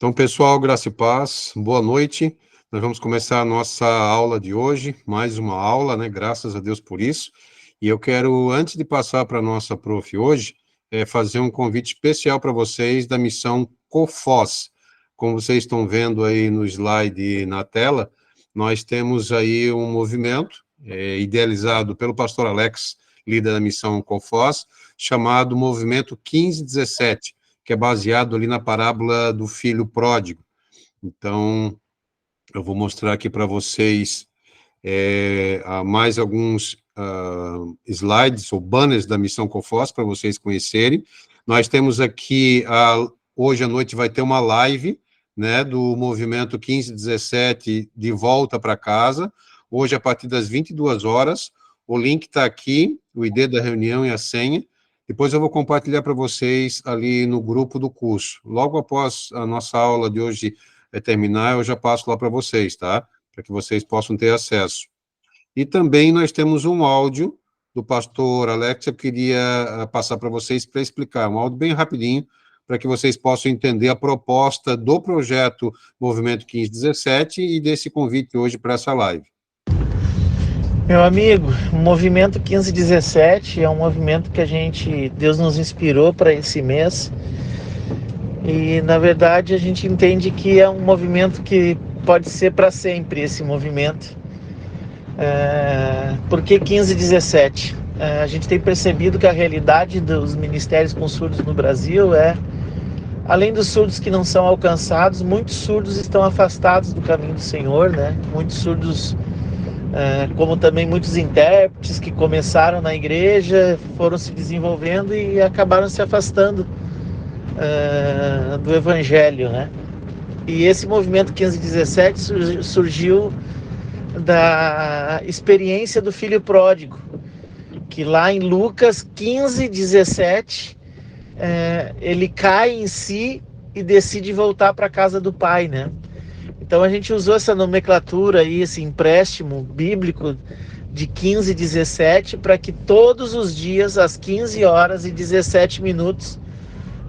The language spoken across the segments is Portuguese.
Então, pessoal, graça e paz, boa noite. Nós vamos começar a nossa aula de hoje, mais uma aula, né? Graças a Deus por isso. E eu quero, antes de passar para a nossa prof hoje, fazer um convite especial para vocês da missão COFOS. Como vocês estão vendo aí no slide na tela, nós temos aí um movimento idealizado pelo pastor Alex, líder da missão COFOS, chamado Movimento 1517, que é baseado ali na parábola do filho pródigo. Então, eu vou mostrar aqui para vocês mais alguns slides ou banners da Missão COFOS para vocês conhecerem. Nós temos aqui, hoje à noite vai ter uma live, né, do Movimento 1517 de volta para casa, hoje a partir das 22 horas, o link está aqui, o ID da reunião e a senha. Depois eu vou compartilhar para vocês ali no grupo do curso. Logo após a nossa aula de hoje terminar, eu já passo lá para vocês, tá? Para que vocês possam ter acesso. E também nós temos um áudio do pastor Alex, eu queria passar para vocês para explicar, um áudio bem rapidinho, para que vocês possam entender a proposta do projeto Movimento 1517 e desse convite hoje para essa live. Meu amigo, o Movimento 1517 é um movimento que Deus nos inspirou para esse mês. E, na verdade, a gente entende que é um movimento que pode ser para sempre, esse movimento. Por que 1517? A gente tem percebido que a realidade dos ministérios com surdos no Brasil além dos surdos que não são alcançados, muitos surdos estão afastados do caminho do Senhor, né? Muitos surdos, como também muitos intérpretes que começaram na igreja, foram se desenvolvendo e acabaram se afastando do Evangelho, né? E esse movimento 1517 surgiu da experiência do filho pródigo, que lá em Lucas 15:17 ele cai em si e decide voltar para a casa do pai, né? Então a gente usou essa nomenclatura aí, esse empréstimo bíblico de 15:17 para que todos os dias às 15 horas e 17 minutos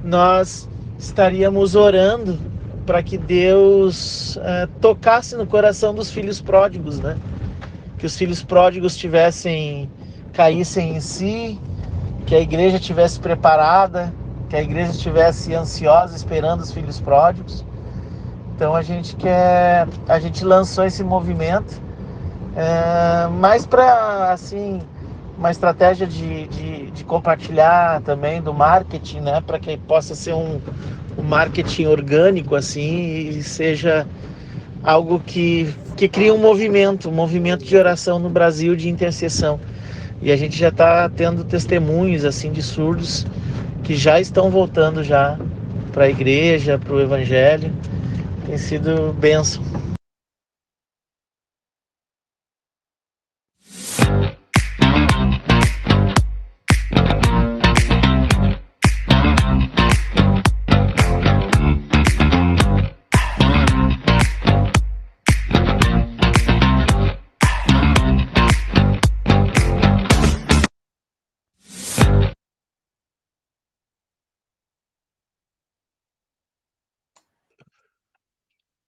nós estaríamos orando para que Deus tocasse no coração dos filhos pródigos, né? Que os filhos pródigos caíssem em si, que a igreja estivesse preparada, que a igreja estivesse ansiosa esperando os filhos pródigos. Então a gente lançou esse movimento mais para, assim, uma estratégia de compartilhar também do marketing, né, para que possa ser um marketing orgânico, assim, e seja algo que crie um movimento de oração no Brasil, de intercessão. E a gente já está tendo testemunhos, assim, de surdos que já estão voltando já para a igreja, para o evangelho. Tem sido bênção.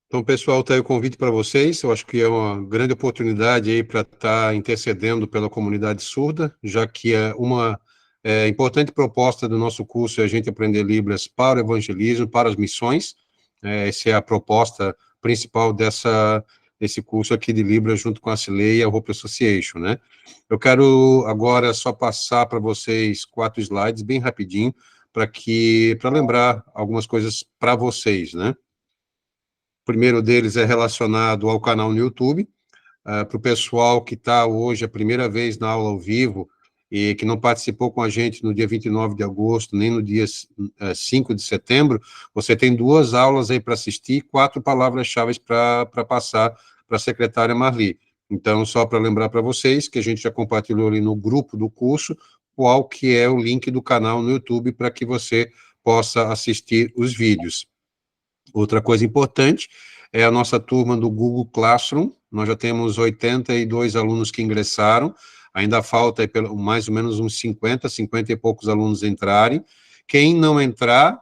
Então, pessoal, está aí o convite para vocês. Eu acho que é uma grande oportunidade aí para estar intercedendo pela comunidade surda, já que é uma importante proposta do nosso curso é a gente aprender Libras para o evangelismo, para as missões. Essa é a proposta principal desse curso aqui de Libras, junto com a CILEI e a Hope Association, né? Eu quero agora só passar para vocês 4 slides, bem rapidinho, para lembrar algumas coisas para vocês, né? O primeiro deles é relacionado ao canal no YouTube, para o pessoal que está hoje a primeira vez na aula ao vivo e que não participou com a gente no dia 29 de agosto, nem no dia 5 de setembro, você tem 2 aulas aí para assistir, 4 palavras-chave para passar para a secretária Marli. Então, só para lembrar para vocês que a gente já compartilhou ali no grupo do curso, qual que é o link do canal no YouTube para que você possa assistir os vídeos. Outra coisa importante é a nossa turma do Google Classroom. Nós já temos 82 alunos que ingressaram, ainda falta aí mais ou menos uns 50 e poucos alunos entrarem. Quem não entrar,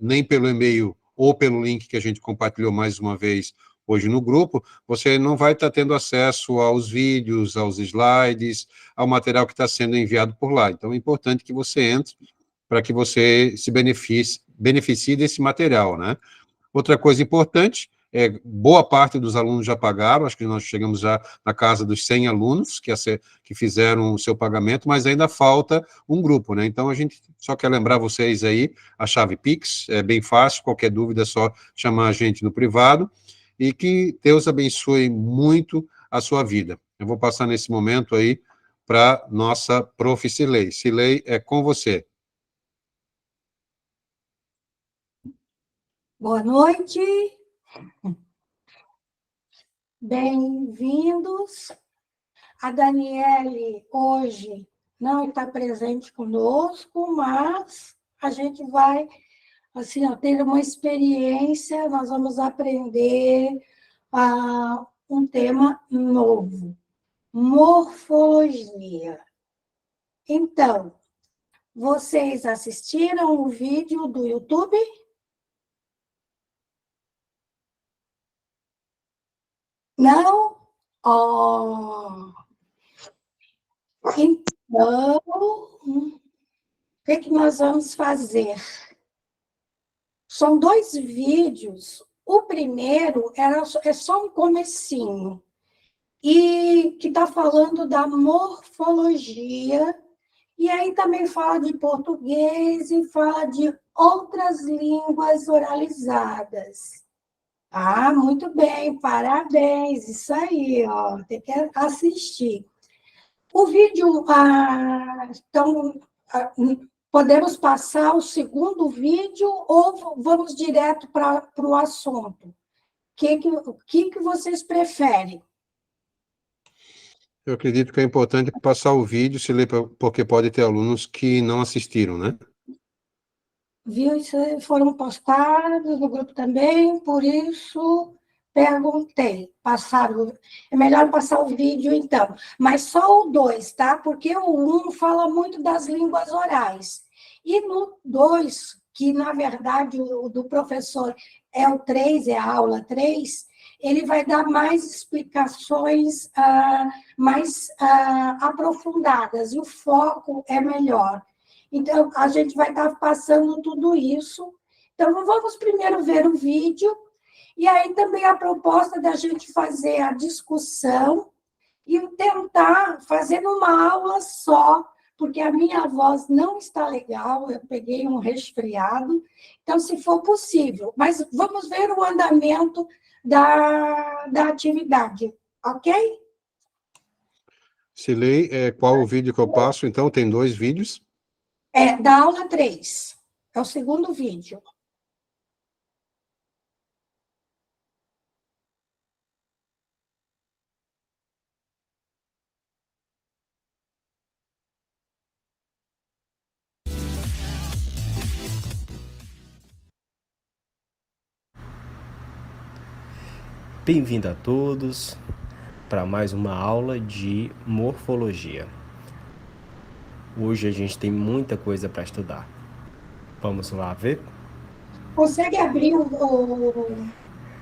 nem pelo e-mail ou pelo link que a gente compartilhou mais uma vez hoje no grupo, você não vai estar tendo acesso aos vídeos, aos slides, ao material que está sendo enviado por lá. Então, é importante que você entre para que você se beneficie desse material, né? Outra coisa importante, boa parte dos alunos já pagaram, acho que nós chegamos já na casa dos 100 alunos que fizeram o seu pagamento, mas ainda falta um grupo, né? Então, a gente só quer lembrar vocês aí, a chave Pix, é bem fácil, qualquer dúvida é só chamar a gente no privado, e que Deus abençoe muito a sua vida. Eu vou passar nesse momento aí para nossa prof. Cilei. Cilei, é com você. Boa noite, bem-vindos. A Daniele hoje não está presente conosco, mas a gente vai assim, ter uma experiência, nós vamos aprender um tema novo, morfologia. Então, vocês assistiram o vídeo do YouTube? Não? Oh. Então, o que nós vamos fazer? São 2 vídeos. O primeiro é só um comecinho, e que está falando da morfologia, e aí também fala de português e fala de outras línguas oralizadas. Ah, muito bem, parabéns, isso aí, ó, tem que assistir. O vídeo, então, podemos passar o segundo vídeo ou vamos direto para o assunto? O que vocês preferem? Eu acredito que é importante passar o vídeo, porque pode ter alunos que não assistiram, né? Vídeos foram postados no grupo também, por isso perguntei. É melhor passar o vídeo, então. Mas só o 2, tá? Porque o 1 fala muito das línguas orais. E no 2, que na verdade o do professor é o 3, é a aula 3, ele vai dar mais explicações mais aprofundadas, e o foco é melhor. Então, a gente vai estar passando tudo isso. Então, vamos primeiro ver o vídeo, e aí também a proposta da gente fazer a discussão e tentar fazer numa aula só, porque a minha voz não está legal, eu peguei um resfriado, então, se for possível. Mas vamos ver o andamento da atividade, ok? Cilei, qual o vídeo que eu passo? Então, tem 2 vídeos. Da aula 3. É o segundo vídeo. Bem-vindo a todos para mais uma aula de morfologia. Hoje a gente tem muita coisa para estudar. Vamos lá ver? Consegue abrir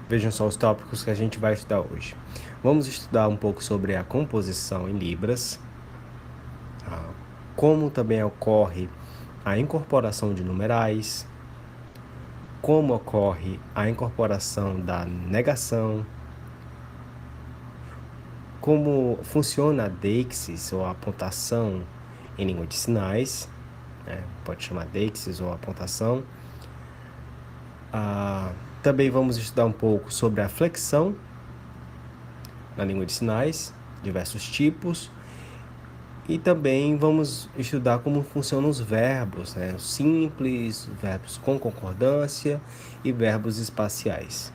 Vejam só os tópicos que a gente vai estudar hoje. Vamos estudar um pouco sobre a composição em libras, como também ocorre a incorporação de numerais, como ocorre a incorporação da negação, como funciona a deixis ou a pontuação em língua de sinais, pode chamar deixis ou apontação. Também vamos estudar um pouco sobre a flexão na língua de sinais, diversos tipos, e também vamos estudar como funcionam os verbos, os simples, verbos com concordância e verbos espaciais.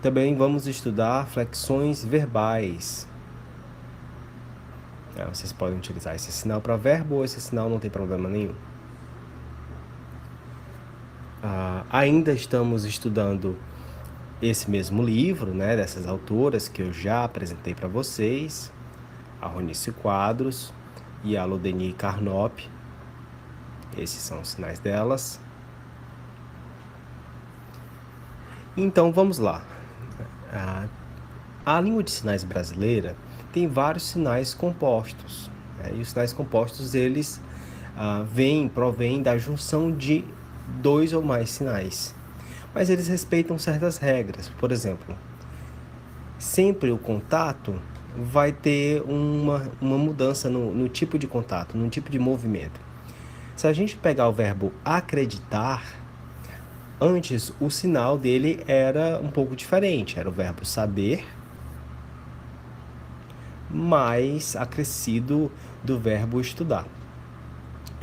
Também vamos estudar flexões verbais. Vocês podem utilizar esse sinal para verbo ou esse sinal, não tem problema nenhum. Ainda estamos estudando esse mesmo livro, dessas autoras que eu já apresentei para vocês, a Ronice Quadros e a Lodeni Carnop. Esses são os sinais delas. Então, vamos lá. A língua de sinais brasileira tem vários sinais compostos, né? E os sinais compostos, eles provêm da junção de dois ou mais sinais. Mas eles respeitam certas regras. Por exemplo, sempre o contato vai ter uma mudança no tipo de contato, no tipo de movimento. Se a gente pegar o verbo acreditar, antes o sinal dele era um pouco diferente. Era o verbo saber, mais acrescido do verbo estudar.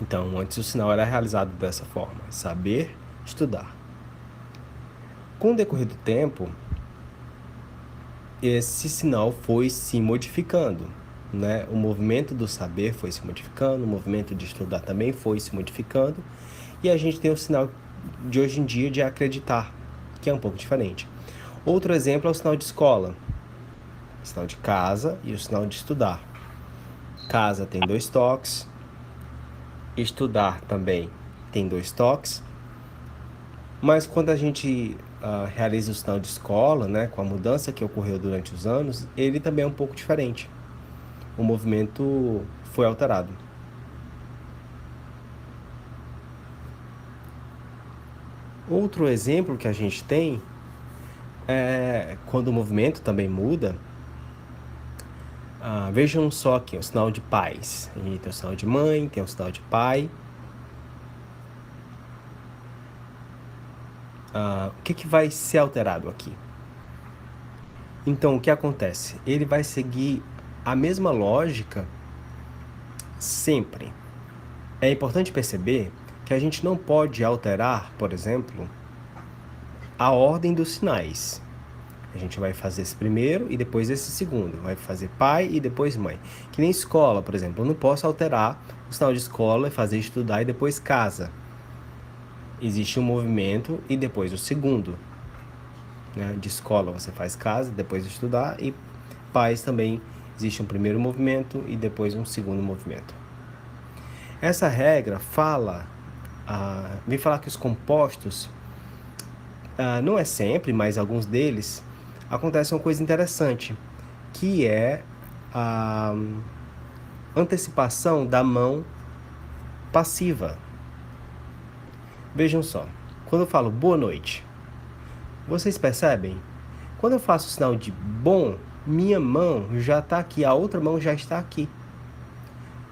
Então, antes o sinal era realizado dessa forma: saber, estudar. Com o decorrer do tempo, esse sinal foi se modificando, né? O movimento do saber foi se modificando, o movimento de estudar também foi se modificando, e a gente tem o sinal de hoje em dia de acreditar, que é um pouco diferente. Outro exemplo é o sinal de escola, o sinal de casa e o sinal de estudar. Casa tem 2 toques, estudar também tem 2 toques, mas quando a gente realiza o sinal de escola, né, com a mudança que ocorreu durante os anos, ele também é um pouco diferente. O movimento foi alterado. Outro exemplo que a gente tem é quando o movimento também muda. Vejam só aqui, o sinal de pais. A gente tem o sinal de mãe, tem o sinal de pai. O que vai ser alterado aqui? Então, o que acontece? Ele vai seguir a mesma lógica sempre. É importante perceber que a gente não pode alterar, por exemplo, a ordem dos sinais. A gente vai fazer esse primeiro e depois esse segundo. Vai fazer pai e depois mãe. Que nem escola, por exemplo. Eu não posso alterar o sinal de escola e fazer estudar e depois casa. Existe um movimento e depois o segundo. Né? De escola você faz casa, depois estudar, e pais também existe um primeiro movimento e depois um segundo movimento. Essa regra vem falar que os compostos, não é sempre, mas alguns deles, acontece uma coisa interessante, que é a antecipação da mão passiva. Vejam só, quando eu falo boa noite, vocês percebem? Quando eu faço o sinal de bom, minha mão já está aqui, a outra mão já está aqui.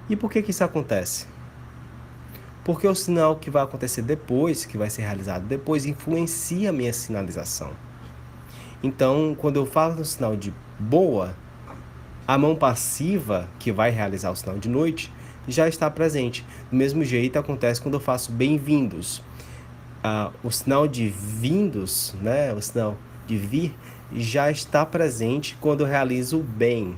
E por que isso acontece? Porque o sinal que vai acontecer depois, que vai ser realizado depois, influencia a minha sinalização. Então, quando eu falo no sinal de boa, a mão passiva, que vai realizar o sinal de noite, já está presente. Do mesmo jeito acontece quando eu faço bem-vindos. O sinal de vindos, né, o sinal de vir, já está presente quando eu realizo o bem.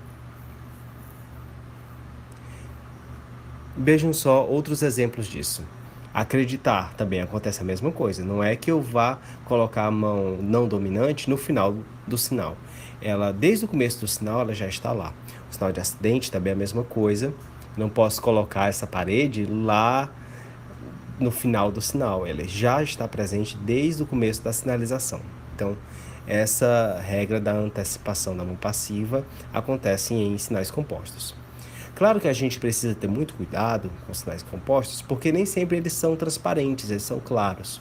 Vejam só outros exemplos disso. Acreditar também acontece a mesma coisa. Não é que eu vá colocar a mão não dominante no final do sinal. Ela, desde o começo do sinal, ela já está lá. O sinal de acidente também é a mesma coisa. Não posso colocar essa parede lá no final do sinal. Ela já está presente desde o começo da sinalização. Então, essa regra da antecipação da mão passiva acontece em sinais compostos. Claro que a gente precisa ter muito cuidado com os sinais compostos, porque nem sempre eles são transparentes, eles são claros.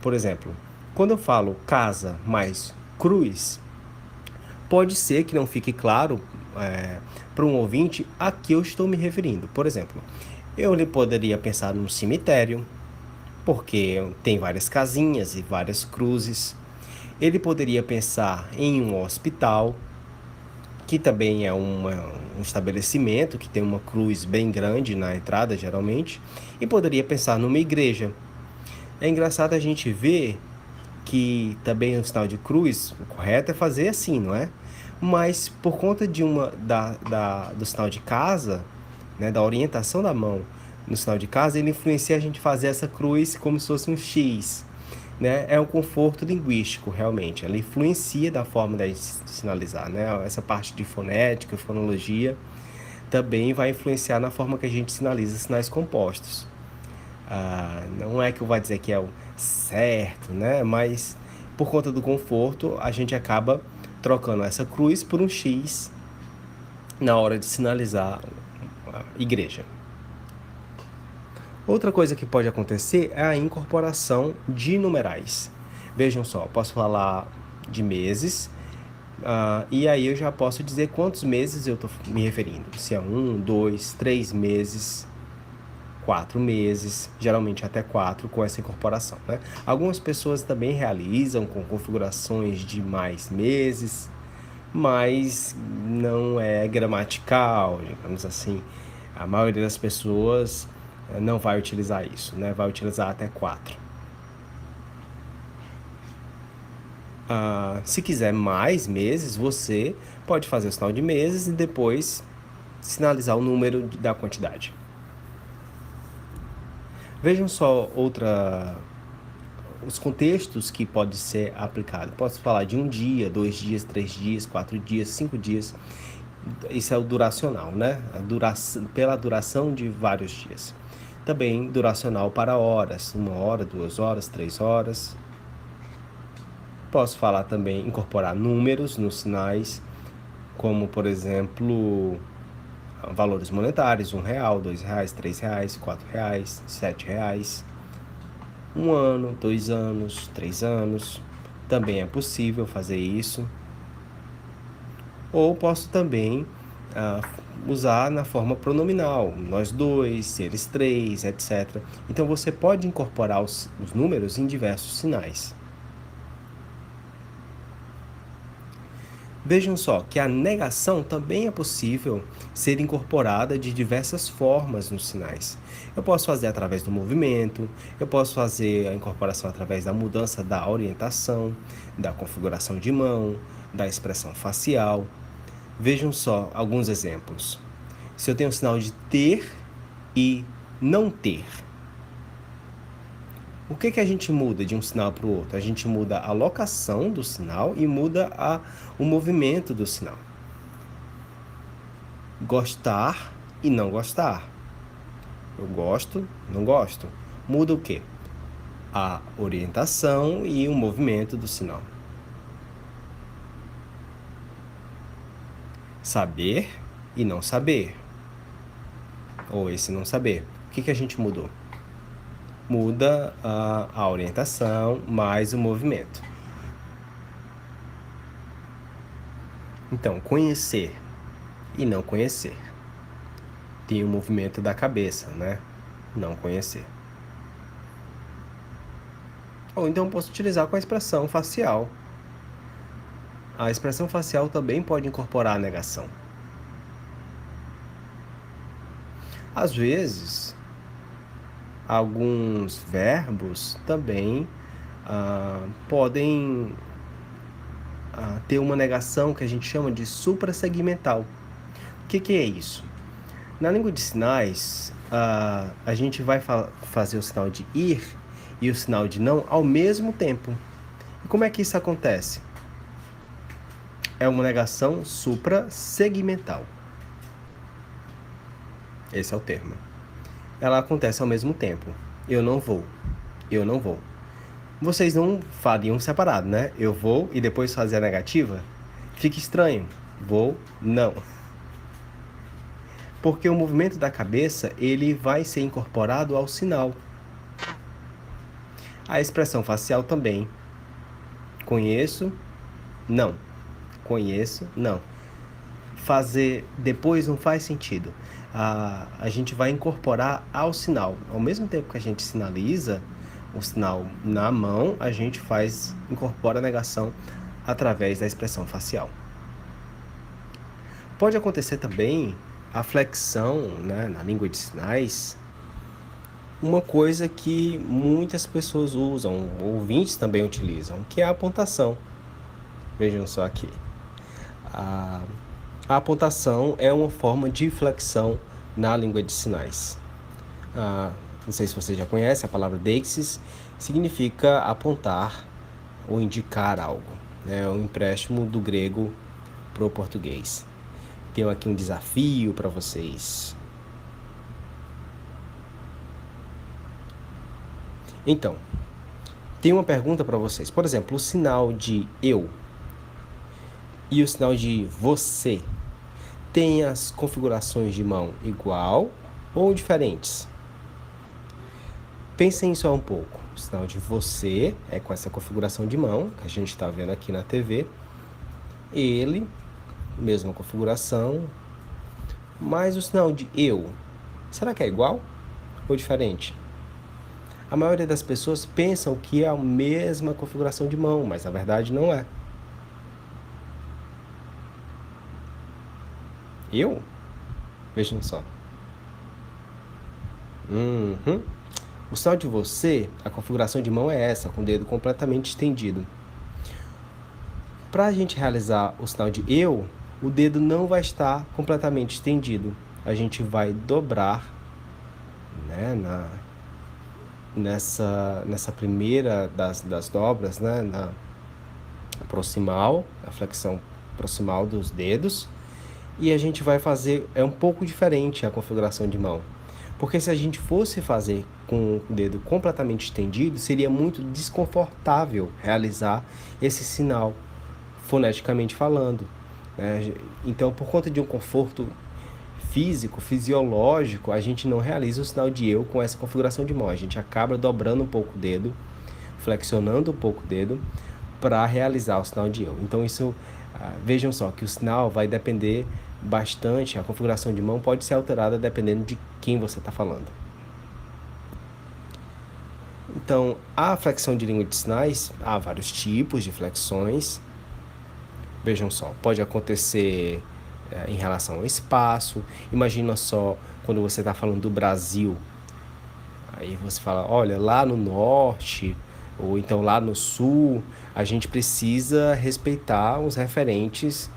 Por exemplo, quando eu falo casa mais cruz, pode ser que não fique claro para um ouvinte a que eu estou me referindo. Por exemplo, eu poderia pensar num cemitério, porque tem várias casinhas e várias cruzes. Ele poderia pensar em um hospital, que também é um estabelecimento que tem uma cruz bem grande na entrada, geralmente, e poderia pensar numa igreja. É engraçado a gente ver que também o sinal de cruz, o correto é fazer assim, não é? Mas por conta do sinal de casa, né, da orientação da mão no sinal de casa, ele influencia a gente fazer essa cruz como se fosse um X. Né? É um conforto linguístico, realmente. Ela influencia da forma de sinalizar. Né? Essa parte de fonética, fonologia, também vai influenciar na forma que a gente sinaliza sinais compostos. Não é que eu vou dizer que é o certo, né? Mas por conta do conforto, a gente acaba trocando essa cruz por um X na hora de sinalizar a igreja. Outra coisa que pode acontecer é a incorporação de numerais. Vejam só, posso falar de meses, e aí eu já posso dizer quantos meses eu estou me referindo. Se é 1, 2, 3 meses, 4 meses, geralmente até 4 com essa incorporação, né? Algumas pessoas também realizam com configurações de mais meses, mas não é gramatical, digamos assim. A maioria das pessoas não vai utilizar isso, né? Vai utilizar até 4. Se quiser mais meses, você pode fazer o sinal de meses e depois sinalizar o número da quantidade. Vejam só os contextos que pode ser aplicado. Posso falar de 1 dia, 2 dias, 3 dias, 4 dias, 5 dias. Isso é o duracional, né? Pela duração de vários dias. Também duracional para horas, 1 hora, 2 horas, 3 horas. Posso falar também, incorporar números nos sinais, como, por exemplo, valores monetários, R$1, R$2, R$3, R$4, R$7. 1 ano, 2 anos, 3 anos. Também é possível fazer isso. Ou posso também usar na forma pronominal, nós dois, eles três, etc. Então você pode incorporar os números em diversos sinais. Vejam só que a negação também é possível ser incorporada de diversas formas nos sinais. Eu posso fazer através do movimento, eu posso fazer a incorporação através da mudança da orientação, da configuração de mão, da expressão facial. Vejam só alguns exemplos. Se eu tenho o sinal de ter e não ter, o que a gente muda de um sinal para o outro? A gente muda a locação do sinal e muda o movimento do sinal. Gostar e não gostar. Eu gosto, não gosto. Muda o quê? A orientação e o movimento do sinal. Saber e não saber. Ou esse não saber. O que a gente mudou? Muda a orientação mais o movimento. Então, conhecer e não conhecer. Tem o movimento da cabeça, né? Não conhecer. Ou então posso utilizar com a expressão facial. A expressão facial também pode incorporar a negação. Às vezes, alguns verbos também podem ter uma negação que a gente chama de suprassegmental. O que é isso? Na língua de sinais, a gente vai fazer o sinal de ir e o sinal de não ao mesmo tempo. E como é que isso acontece? É uma negação suprassegmental. Esse é o termo. Ela acontece ao mesmo tempo. Eu não vou. Eu não vou. Vocês não fariam separado, né? Eu vou e depois fazer a negativa? Fica estranho. Vou, não. Porque o movimento da cabeça, ele vai ser incorporado ao sinal. A expressão facial também. Conheço, não. Conheço, não. Fazer depois não faz sentido. A gente vai incorporar ao sinal. Ao mesmo tempo que a gente sinaliza o sinal na mão, a gente incorpora a negação através da expressão facial. Pode acontecer também a flexão, né, na língua de sinais, uma coisa que muitas pessoas usam, ouvintes também utilizam, que é a apontação. Vejam só aqui. A apontação é uma forma de flexão na língua de sinais. Não sei se você já conhece, a palavra deixis significa apontar ou indicar algo. É um empréstimo do grego para o português. Tenho aqui um desafio para vocês. Então, Tem uma pergunta para vocês. Por exemplo, o sinal de eu e o sinal de você tem as configurações de mão igual ou diferentes? Pensem só um pouco. O sinal de você é com essa configuração de mão, que a gente está vendo aqui na TV. Ele, mesma configuração. Mas o sinal de eu, será que é igual ou diferente? A maioria das pessoas pensam que é a mesma configuração de mão, mas na verdade não é. Eu? Vejam só. O sinal de você, a configuração de mão é essa, com o dedo completamente estendido. Para a gente realizar o sinal de eu, o dedo não vai estar completamente estendido. A gente vai dobrar, né, nessa primeira das dobras, né, na proximal, a flexão proximal dos dedos, e a gente vai fazer, é um pouco diferente a configuração de mão, porque se a gente fosse fazer com o dedo completamente estendido, seria muito desconfortável realizar esse sinal, foneticamente falando, né? Então, por conta de um conforto físico, fisiológico, a gente não realiza o sinal de eu com essa configuração de mão. A gente acaba dobrando um pouco o dedo, flexionando um pouco o dedo para realizar o sinal de eu. Então isso, vejam só que o sinal vai depender bastante, a configuração de mão pode ser alterada dependendo de quem você está falando. Então, a flexão de língua de sinais, há vários tipos de flexões. Vejam só, pode acontecer em relação ao espaço. Imagina só quando você está falando do Brasil, aí você fala, olha, lá no norte ou então lá no sul, a gente precisa respeitar os referentes,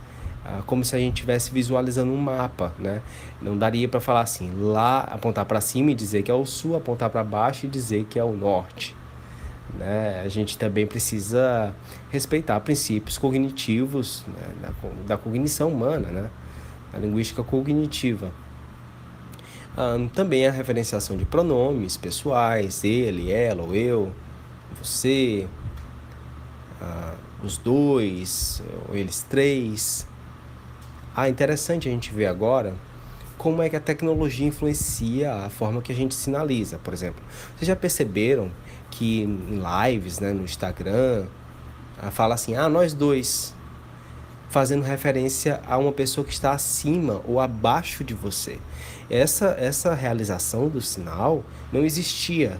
como se a gente estivesse visualizando um mapa, né? Não daria para falar assim, lá apontar para cima e dizer que é o sul, apontar para baixo e dizer que é o norte, né? A gente também precisa respeitar princípios cognitivos, né, da cognição humana, né? A linguística cognitiva. Também a referenciação de pronomes pessoais, ele, ela, ou eu, você, os dois, ou eles três. Interessante a gente ver agora como é que a tecnologia influencia a forma que a gente sinaliza, por exemplo. Vocês já perceberam que em lives, né, no Instagram, fala assim, nós dois, fazendo referência a uma pessoa que está acima ou abaixo de você. Essa realização do sinal não existia,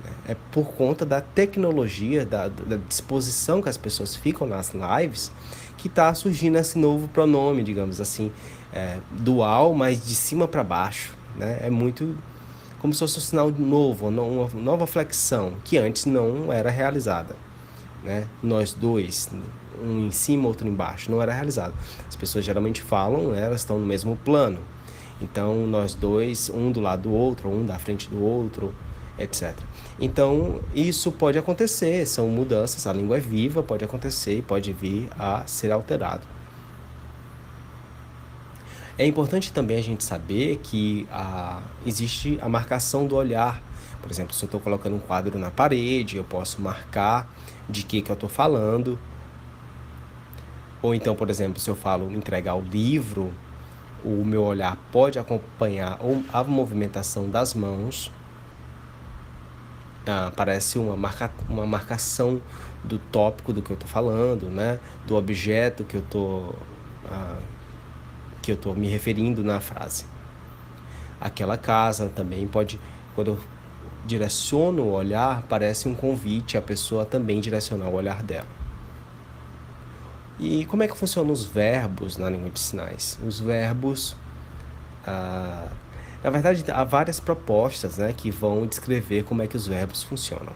né? É por conta da tecnologia, da disposição que as pessoas ficam nas lives, que está surgindo esse novo pronome, digamos assim, dual, mas de cima para baixo, né? É muito como se fosse um sinal novo, uma nova flexão, que antes não era realizada, né? Nós dois, um em cima, outro embaixo, não era realizado. As pessoas geralmente falam, né, elas estão no mesmo plano. Então, nós dois, um do lado do outro, um da frente do outro, etc. Então, isso pode acontecer, são mudanças, a língua é viva, pode acontecer e pode vir a ser alterado. É importante também a gente saber que existe a marcação do olhar. Por exemplo, se eu estou colocando um quadro na parede, eu posso marcar de que eu estou falando. Ou então, por exemplo, se eu falo entregar o livro, o meu olhar pode acompanhar a movimentação das mãos. Parece uma marcação do tópico do que eu estou falando, né? Do objeto que eu estou me referindo na frase. Aquela casa também pode, quando eu direciono o olhar, parece um convite a pessoa também direcionar o olhar dela. E como é que funcionam os verbos na língua de sinais? Os verbos, na verdade, há várias propostas, né, que vão descrever como é que os verbos funcionam.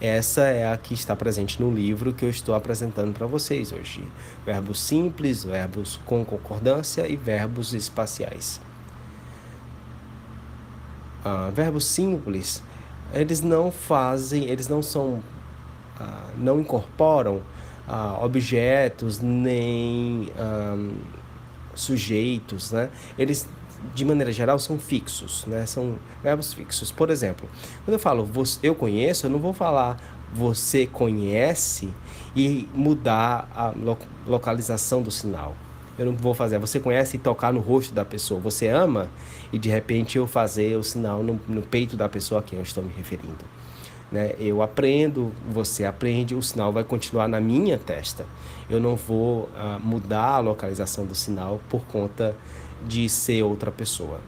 Essa é a que está presente no livro que eu estou apresentando para vocês hoje. Verbos simples, verbos com concordância e verbos espaciais. Verbos simples, eles não incorporam objetos nem sujeitos, né? Eles, de maneira geral, são fixos, né? São verbos fixos. Por exemplo, quando eu falo eu conheço, eu não vou falar você conhece e mudar a localização do sinal. Eu não vou fazer, você conhece e tocar no rosto da pessoa. Você ama e de repente eu fazer o sinal no peito da pessoa a quem eu estou me referindo. Né? Eu aprendo, você aprende, o sinal vai continuar na minha testa. Eu não vou mudar a localização do sinal por conta de ser outra pessoa.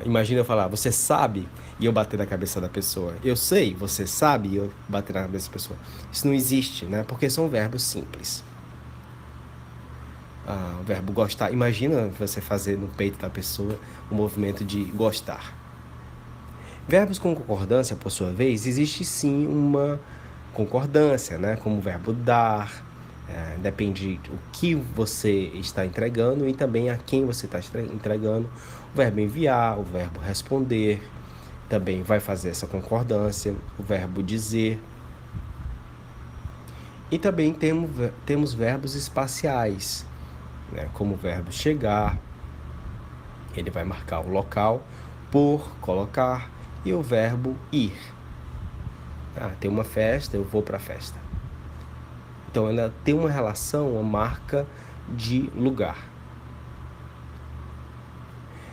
Imagina eu falar, você sabe, e eu bater na cabeça da pessoa. Eu sei, você sabe, e eu bater na cabeça da pessoa. Isso não existe, né? Porque são verbos simples. O verbo gostar. Imagina você fazer no peito da pessoa o movimento de gostar. Verbos com concordância, por sua vez, existe sim uma concordância, né? Como o verbo dar, depende do que você está entregando e também a quem você está entregando. O verbo enviar, o verbo responder, também vai fazer essa concordância. O verbo dizer. E também temos verbos espaciais, né? Como o verbo chegar, ele vai marcar o local, por, colocar, e o verbo ir. Tem uma festa, eu vou para a festa. Então ela tem uma relação, uma marca de lugar.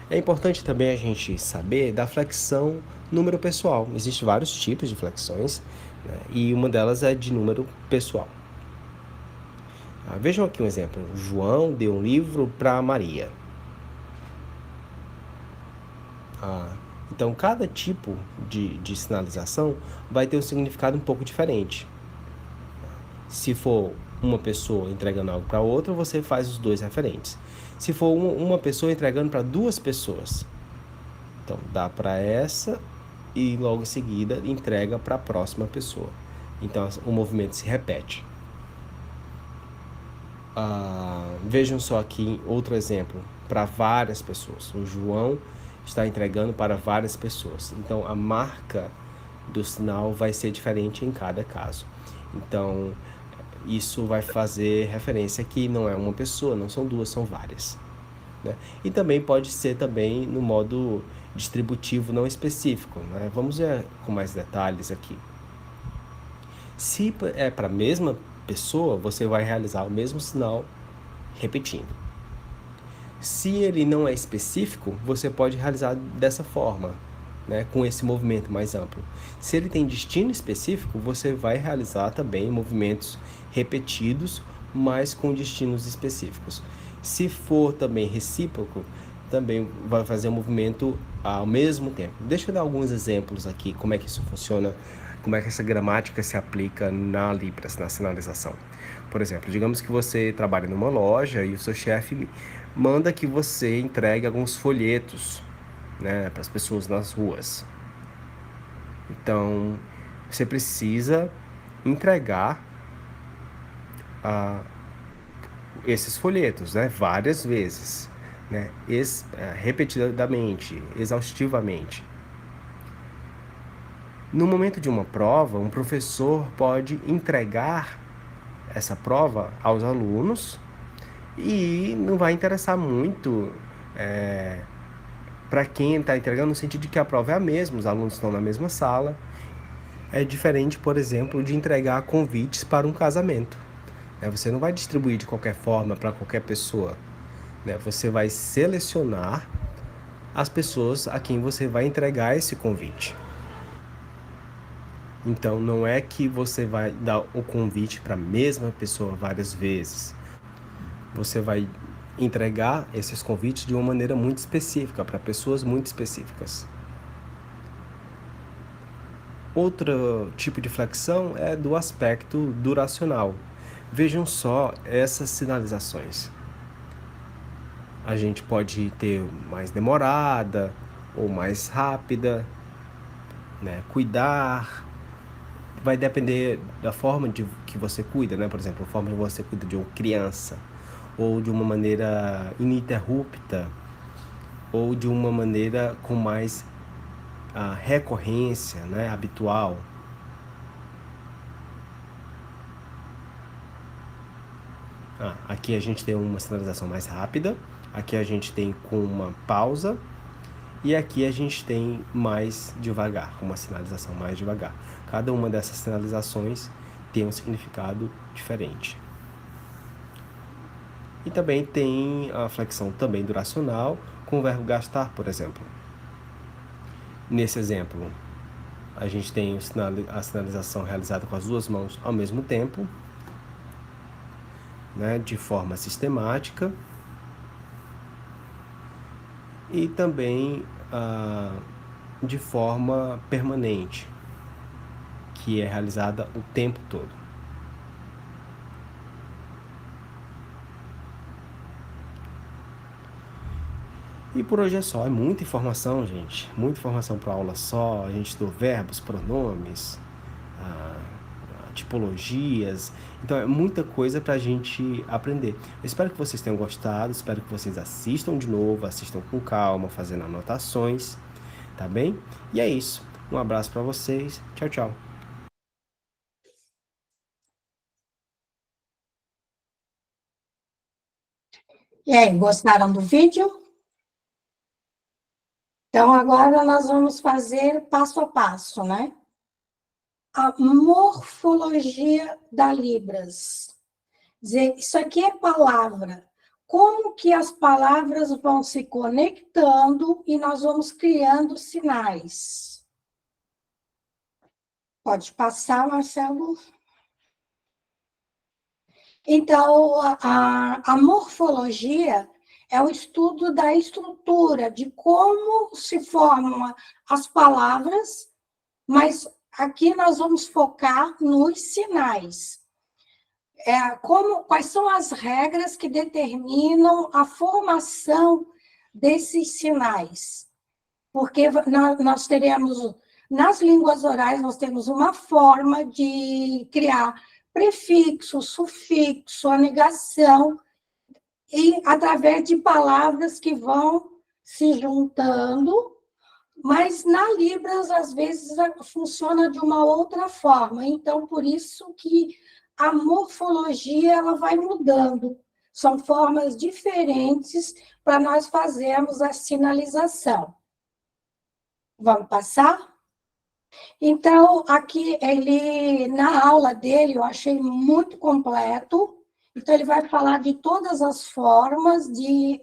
É importante também a gente saber da flexão número pessoal. Existem vários tipos de flexões, né? E uma delas é de número pessoal. Vejam aqui um exemplo. João deu um livro para Maria. Então, cada tipo de sinalização vai ter um significado um pouco diferente. Se for uma pessoa entregando algo para outra, você faz os dois referentes. Se for uma pessoa entregando para duas pessoas, então dá para essa e logo em seguida entrega para a próxima pessoa. Então, o movimento se repete. Vejam só aqui outro exemplo para várias pessoas. O João está entregando para várias pessoas. Então, a marca do sinal vai ser diferente em cada caso. Então, isso vai fazer referência que não é uma pessoa, não são duas, são várias. Né? E também pode ser também no modo distributivo não específico. Né? Vamos ver com mais detalhes aqui. Se é para a mesma pessoa, você vai realizar o mesmo sinal repetindo. Se ele não é específico, você pode realizar dessa forma, né, com esse movimento mais amplo. Se ele tem destino específico, você vai realizar também movimentos repetidos, mas com destinos específicos. Se for também recíproco, também vai fazer o movimento ao mesmo tempo. Deixa eu dar alguns exemplos aqui, como é que isso funciona, como é que essa gramática se aplica na Libras, na sinalização. Por exemplo, digamos que você trabalha numa loja e o seu chefe manda que você entregue alguns folhetos, né, para as pessoas nas ruas. Então, você precisa entregar esses folhetos, né, várias vezes, né, repetidamente, exaustivamente. No momento de uma prova, um professor pode entregar essa prova aos alunos e não vai interessar muito para quem está entregando, no sentido de que a prova é a mesma, os alunos estão na mesma sala. É diferente, por exemplo, de entregar convites para um casamento. Você não vai distribuir de qualquer forma para qualquer pessoa. Você vai selecionar as pessoas a quem você vai entregar esse convite. Então, não é que você vai dar o convite para a mesma pessoa várias vezes. Você vai entregar esses convites de uma maneira muito específica, para pessoas muito específicas. Outro tipo de flexão é do aspecto duracional. Vejam só essas sinalizações. A gente pode ter mais demorada ou mais rápida, né? Cuidar. Vai depender da forma que você cuida, né? Por exemplo, a forma que você cuida de uma criança, ou de uma maneira ininterrupta, ou de uma maneira com mais recorrência, né? Habitual. Aqui a gente tem uma sinalização mais rápida, aqui a gente tem com uma pausa, E aqui a gente tem mais devagar, uma sinalização mais devagar. Cada uma dessas sinalizações tem um significado diferente. E também tem a flexão também duracional com o verbo gastar, por exemplo. Nesse exemplo, a gente tem a sinalização realizada com as duas mãos ao mesmo tempo, né, de forma sistemática. E também de forma permanente, que é realizada o tempo todo. E por hoje é só, é muita informação, gente, muita informação para aula só. A gente estudou verbos, pronomes, tipologias, então é muita coisa para a gente aprender. Eu espero que vocês tenham gostado, espero que vocês assistam de novo, assistam com calma, fazendo anotações, tá bem? E é isso, um abraço para vocês, tchau, tchau. E aí, gostaram do vídeo? Então, agora nós vamos fazer passo a passo, né? A morfologia da Libras. Dizer, isso aqui é palavra. Como que as palavras vão se conectando e nós vamos criando sinais? Pode passar, Marcelo. Então, a morfologia é o estudo da estrutura, de como se formam as palavras, mas aqui nós vamos focar nos sinais. Quais são as regras que determinam a formação desses sinais? Porque nós teremos, nas línguas orais, nós temos uma forma de criar prefixo, sufixo, a negação, e através de palavras que vão se juntando, mas na Libras, às vezes, funciona de uma outra forma. Então, por isso que a morfologia ela vai mudando. São formas diferentes para nós fazermos a sinalização. Vamos passar? Então, aqui, na aula dele, eu achei muito completo. Então, ele vai falar de todas as formas, e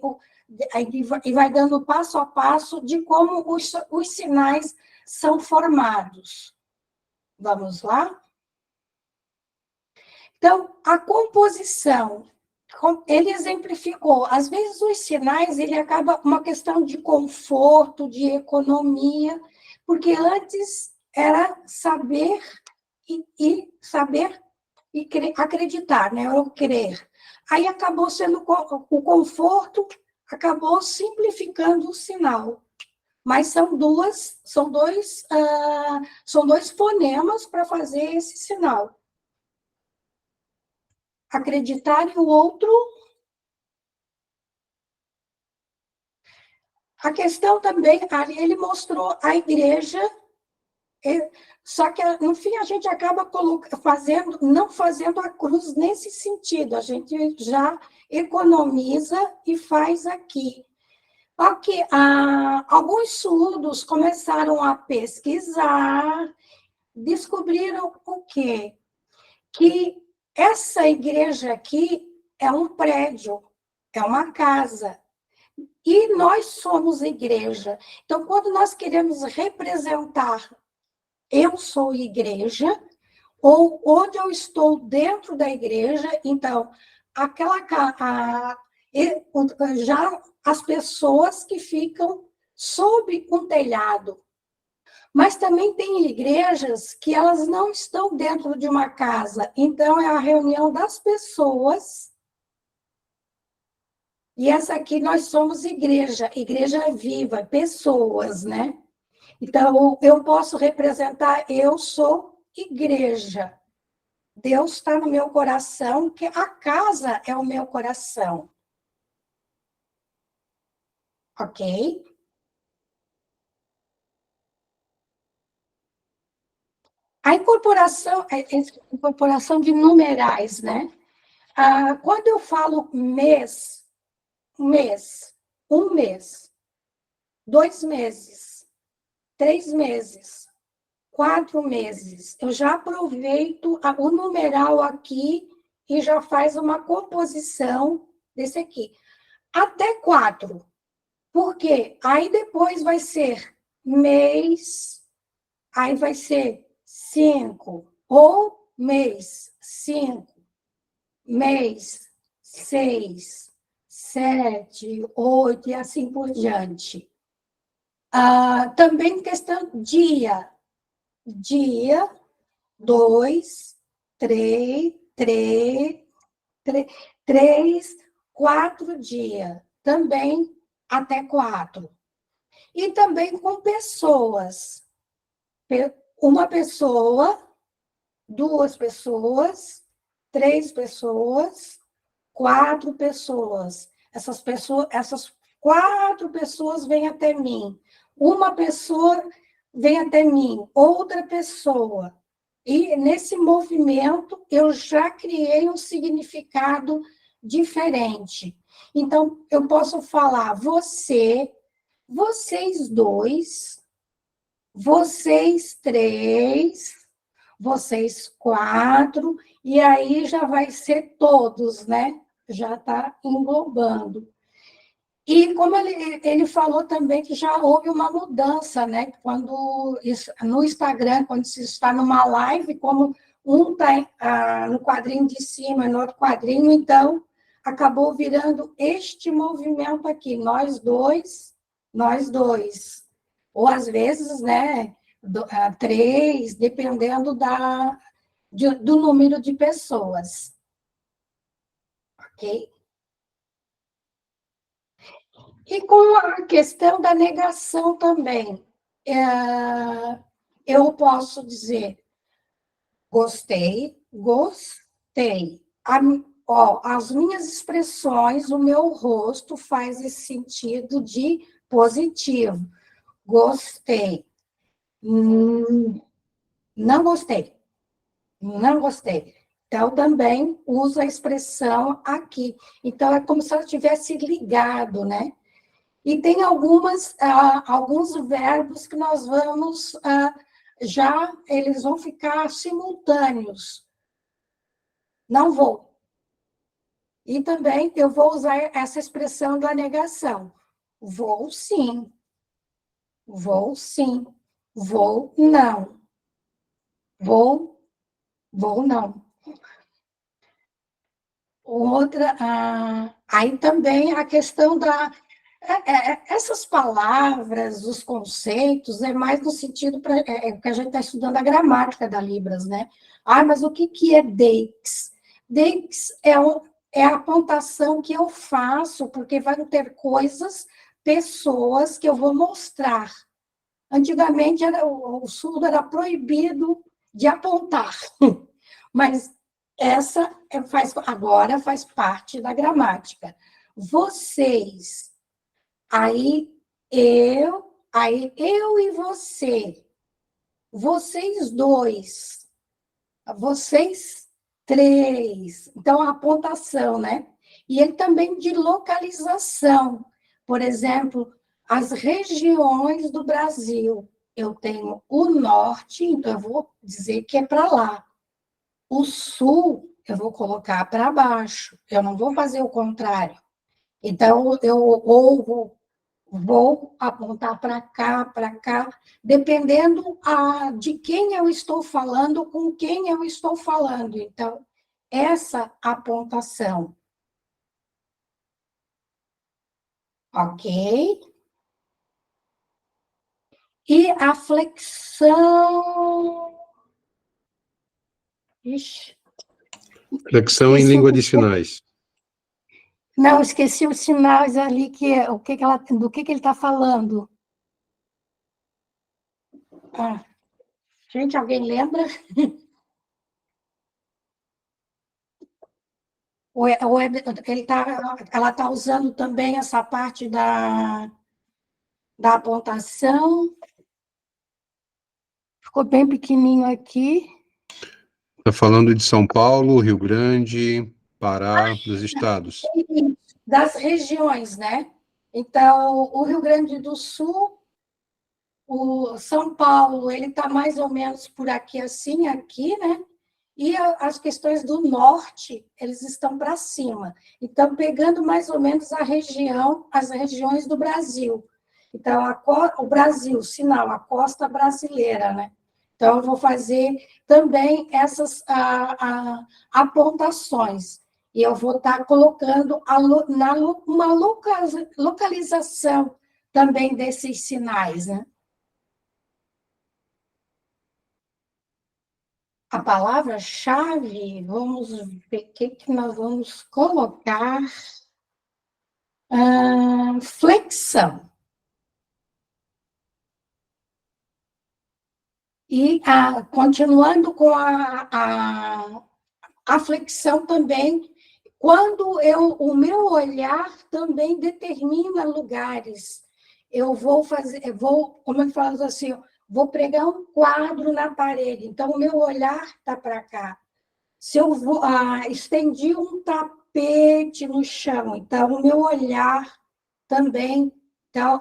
vai dando passo a passo de como os sinais são formados. Vamos lá? Então, a composição, ele exemplificou. Às vezes, os sinais, ele acaba uma questão de conforto, de economia, porque antes era saber e acreditar, né? Ou crer. Aí acabou sendo o conforto, acabou simplificando o sinal. Mas são dois fonemas para fazer esse sinal. Acreditar e o outro. A questão também, ele mostrou a igreja. Só que, no fim, a gente acaba não fazendo a cruz nesse sentido. A gente já economiza e faz aqui. Ok, alguns surdos começaram a pesquisar, descobriram o quê? Que essa igreja aqui é um prédio, é uma casa. E nós somos igreja. Então, quando nós queremos representar eu sou igreja, ou onde eu estou dentro da igreja, então, já as pessoas que ficam sob um telhado. Mas também tem igrejas que elas não estão dentro de uma casa, então é a reunião das pessoas. E essa aqui nós somos igreja viva, pessoas, né? Então, eu posso representar, eu sou igreja. Deus está no meu coração, que a casa é o meu coração. Ok? A incorporação de numerais, né? Quando eu falo mês, um mês. 2 meses, 3 meses, 4 meses. Eu já aproveito o numeral aqui e já faz uma composição desse aqui. Até 4. Por quê? Aí depois vai ser mês, aí vai ser 5, ou mês 5, mês 6, 7, 8 e assim por diante. Também questão dia. Dia, 2, 3, 4 dias. Também até 4. E também com pessoas. Uma pessoa, 2 pessoas, 3 pessoas, 4 pessoas. Essas 4 pessoas vêm até mim. Uma pessoa vem até mim, outra pessoa. E nesse movimento eu já criei um significado diferente. Então, eu posso falar você, vocês 2, vocês 3, vocês 4, e aí já vai ser todos, né? Já está englobando. E como ele falou também que já houve uma mudança, né? Quando no Instagram, quando se está numa live, como um está no quadrinho de cima, no outro quadrinho, então acabou virando este movimento aqui, nós dois. Ou às vezes, né, 3, dependendo do número de pessoas. Ok? E com a questão da negação também, eu posso dizer gostei. As minhas expressões, o meu rosto faz esse sentido de positivo. Gostei. Não gostei. Não gostei. Então, também uso a expressão aqui. Então, é como se ela tivesse ligado, né? E tem alguns verbos que nós vamos, eles vão ficar simultâneos. Não vou. E também eu vou usar essa expressão da negação. Vou sim. Vou sim. Vou não. Vou não. Aí também a questão essas palavras, os conceitos, é mais no sentido que a gente está estudando a gramática da Libras, né? Mas o que é deixe? Deixe é a apontação que eu faço, porque vai ter coisas, pessoas que eu vou mostrar. Antigamente, o surdo era proibido de apontar, mas agora faz parte da gramática. Vocês. Aí eu e você. Vocês 2. Vocês 3. Então, a apontação, né? E ele também de localização. Por exemplo, as regiões do Brasil. Eu tenho o norte, então eu vou dizer que é para lá. O sul, eu vou colocar para baixo. Eu não vou fazer o contrário. Então, vou apontar para cá, dependendo de quem eu estou falando, com quem eu estou falando. Então, essa apontação. Ok? E a flexão. Ixi. Flexão em língua de sinais. Não, esqueci os sinais ali, do que ele está falando. Gente, alguém lembra? Ela está usando também essa parte da apontação. Ficou bem pequenininho aqui. Está falando de São Paulo, Rio Grande, Pará, dos estados. Das regiões, né? Então, o Rio Grande do Sul, o São Paulo, ele está mais ou menos por aqui assim, aqui, né? E as questões do norte, eles estão para cima. Então, pegando mais ou menos as regiões do Brasil. Então, o Brasil, sinal, a costa brasileira, né? Então, eu vou fazer também essas apontações. E eu vou estar colocando uma localização também desses sinais, né? A palavra-chave, vamos ver o que nós vamos colocar. Flexão. E continuando com a flexão também, quando o meu olhar também determina lugares. Eu vou fazer, como eu falo assim, vou pregar um quadro na parede, então o meu olhar está para cá. Se eu estendi um tapete no chão, então o meu olhar também, então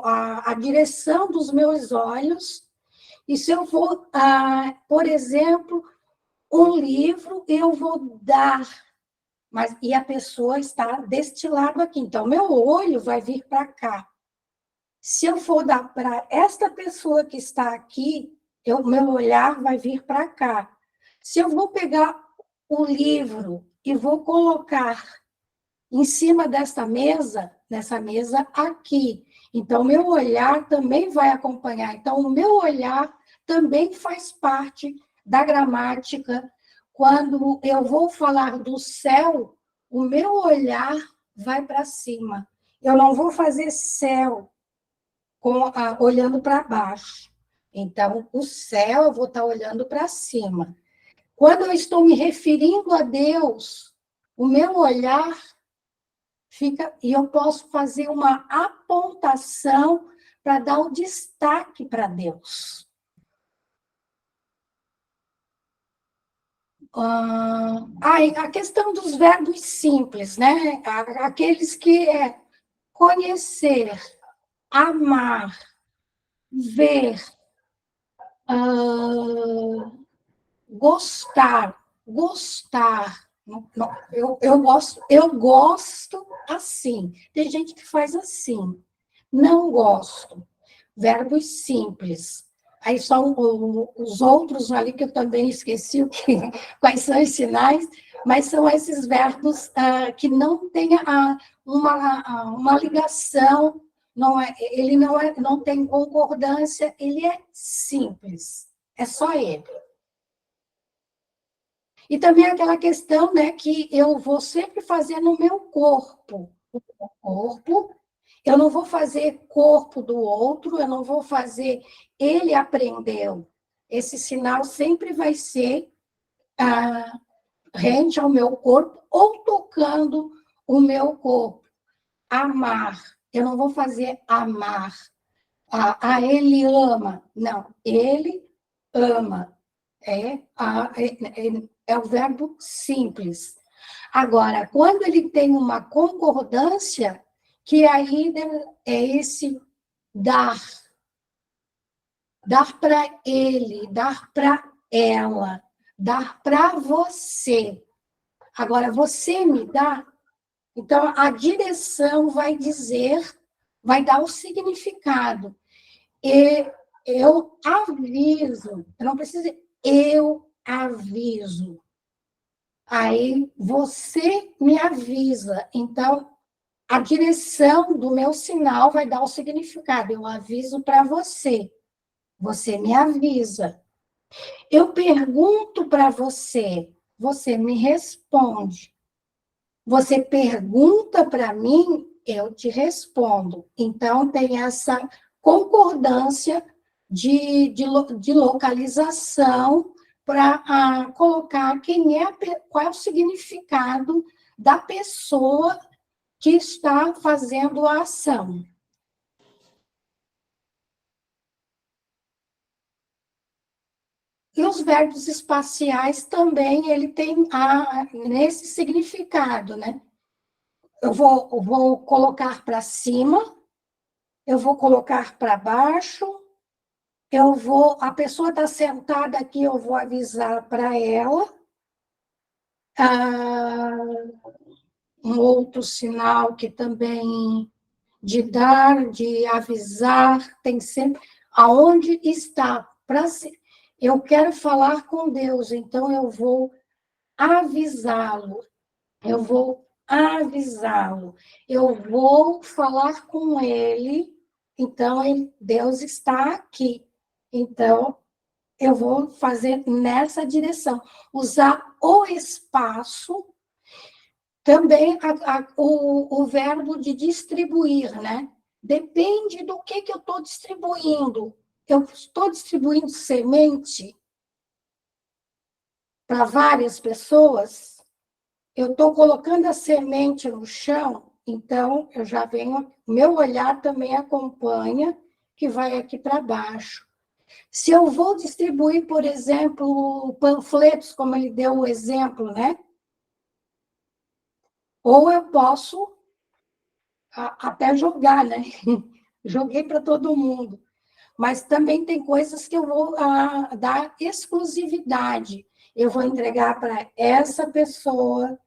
a direção dos meus olhos, e se eu vou, por exemplo, um livro, eu vou dar, e a pessoa está deste lado aqui, então meu olho vai vir para cá. Se eu for dar para esta pessoa que está aqui, meu olhar vai vir para cá. Se eu vou pegar o livro e vou colocar em cima nessa mesa aqui, então meu olhar também vai acompanhar. Então, o meu olhar também faz parte da gramática. Quando eu vou falar do céu, o meu olhar vai para cima. Eu não vou fazer céu olhando para baixo. Então, o céu eu vou estar olhando para cima. Quando eu estou me referindo a Deus, o meu olhar fica, e eu posso fazer uma apontação para dar um destaque para Deus. A questão dos verbos simples, né? Aqueles que é conhecer, amar, ver, gostar. Eu gosto assim. Tem gente que faz assim. Não gosto. Verbos simples. Aí são os outros ali que eu também esqueci quais são os sinais, mas são esses verbos que não têm uma ligação, ele não tem concordância, ele é simples. É só ele. E também aquela questão, né, que eu vou sempre fazer no meu corpo. O corpo, eu não vou fazer corpo do outro, eu não vou fazer ele aprendeu. Esse sinal sempre vai ser rente ao meu corpo ou tocando o meu corpo. Amar, eu não vou fazer amar. Ele ama. Não, ele ama. É o verbo simples. Agora, quando ele tem uma concordância, que aí é esse dar. Dar para ele, dar para ela, dar para você. Agora, você me dá. Então, a direção vai dizer, vai dar o significado. E eu aviso, eu não preciso dizer, eu aviso. Aí você me avisa. Então, a direção do meu sinal vai dar o significado. Eu aviso para você. Você me avisa. Eu pergunto para você. Você me responde. Você pergunta para mim, eu te respondo. Então, tem essa concordância de localização para colocar qual é o significado da pessoa que está fazendo a ação. E os verbos espaciais também, ele tem nesse significado, né? eu vou colocar para cima, eu vou colocar para baixo, a pessoa está sentada aqui, eu vou avisar para ela. Um outro sinal que também de dar, de avisar, tem sempre aonde está. Eu quero falar com Deus, então eu vou avisá-lo. Eu vou avisá-lo. Eu vou falar com ele. Então, Deus está aqui. Então, eu vou fazer nessa direção. Usar o espaço, também o verbo de distribuir, né? Depende do que eu estou distribuindo. Eu estou distribuindo semente para várias pessoas, eu estou colocando a semente no chão, então eu já venho, meu olhar também acompanha que vai aqui para baixo. Se eu vou distribuir, por exemplo, panfletos, como ele deu o exemplo, né? Ou eu posso até jogar, né? Joguei para todo mundo. Mas também tem coisas que eu vou dar exclusividade. Eu vou entregar para essa pessoa,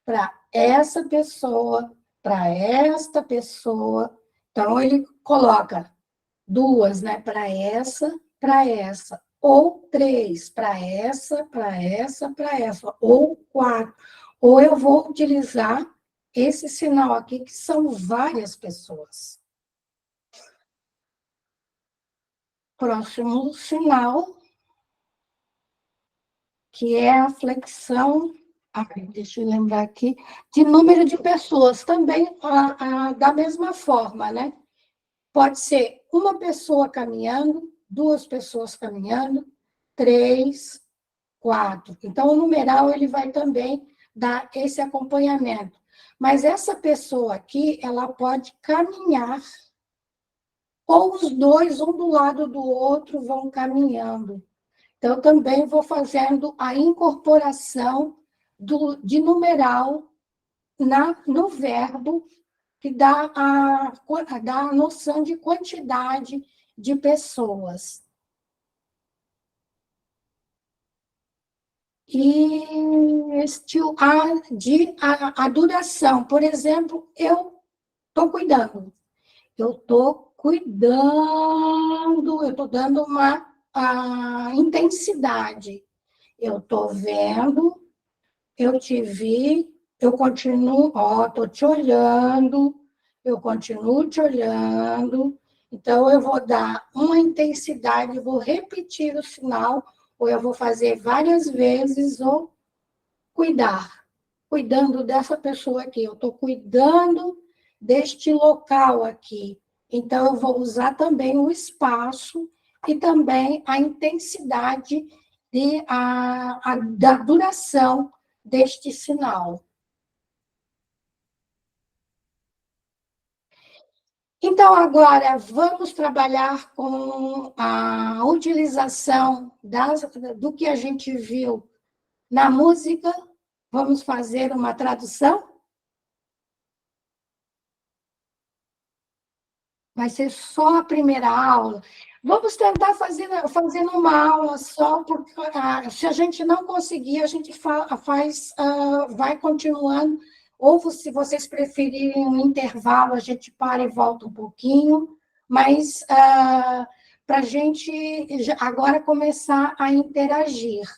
para essa pessoa, para esta pessoa. Então, ele coloca duas, né? Para essa, ou três, para essa, ou quatro. Ou eu vou utilizar esse sinal aqui, que são várias pessoas. Próximo sinal, que é a flexão, deixa eu lembrar aqui, de número de pessoas, também da mesma forma, né? Pode ser uma pessoa caminhando, duas pessoas caminhando, 3, 4. Então, o numeral ele vai também dar esse acompanhamento. Mas essa pessoa aqui, ela pode caminhar, ou os dois, um do lado do outro, vão caminhando. Então, também vou fazendo a incorporação de numeral no verbo, que dá a noção de quantidade de pessoas. E a duração, por exemplo, eu estou cuidando. Eu estou dando uma intensidade. Eu estou vendo, eu te vi, eu continuo, estou te olhando, eu continuo te olhando. Então, eu vou dar uma intensidade, vou repetir o sinal, ou eu vou fazer várias vezes, ou cuidando dessa pessoa aqui. Eu estou cuidando deste local aqui. Então, eu vou usar também o espaço e também a intensidade da duração deste sinal. Então, agora, vamos trabalhar com a utilização do que a gente viu na música. Vamos fazer uma tradução? Vai ser só a primeira aula. Vamos tentar fazer uma aula só, porque se a gente não conseguir, a gente vai continuando. Ou, se vocês preferirem um intervalo, a gente para e volta um pouquinho. Mas para a gente agora começar a interagir.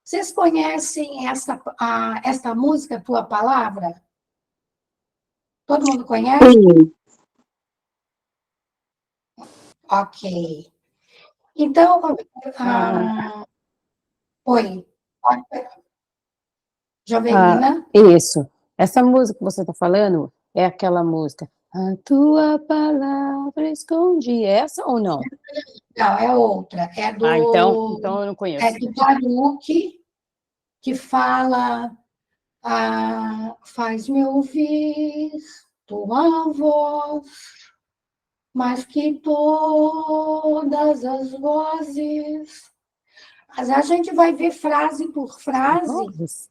Vocês conhecem esta música, Tua Palavra? Todo mundo conhece? Sim. Ok. Então, oi, Jovelina? Isso. Essa música que você está falando é aquela música. A tua palavra escondi. É essa ou não? Não, é outra. É do, então eu não conheço. é do Baruch, que fala, faz-me ouvir tua voz, mais que todas as vozes. Mas a gente vai ver frase por frase. Vozes?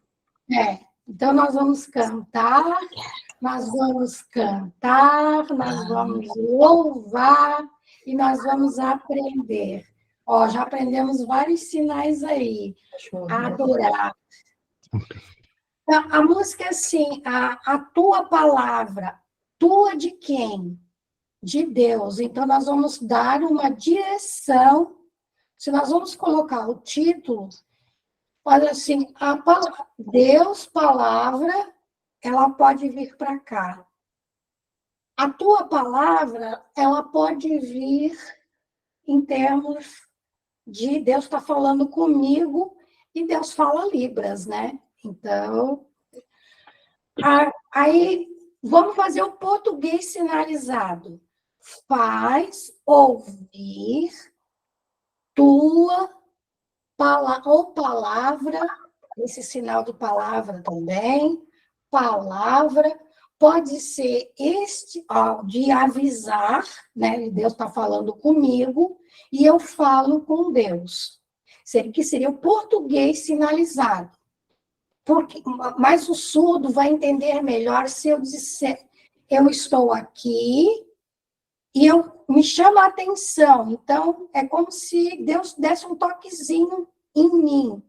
Então, nós vamos cantar, nós vamos cantar, nós vamos louvar e nós vamos aprender. Ó, já aprendemos vários sinais aí. Adorar. A música é assim, a tua palavra, tua de quem? De Deus. Então, nós vamos dar uma direção. Se nós vamos colocar o título, olha assim, Deus, palavra, ela pode vir para cá. A tua palavra, ela pode vir em termos de Deus está falando comigo e Deus fala Libras, né? Então, aí vamos fazer o português sinalizado. Faz ouvir tua palavra, esse sinal de palavra também, palavra, pode ser este, ó, de avisar, né? Deus está falando comigo e eu falo com Deus. Que seria o português sinalizado. Mas o surdo vai entender melhor se eu disser, eu estou aqui e eu me chama a atenção. Então, é como se Deus desse um toquezinho em mim.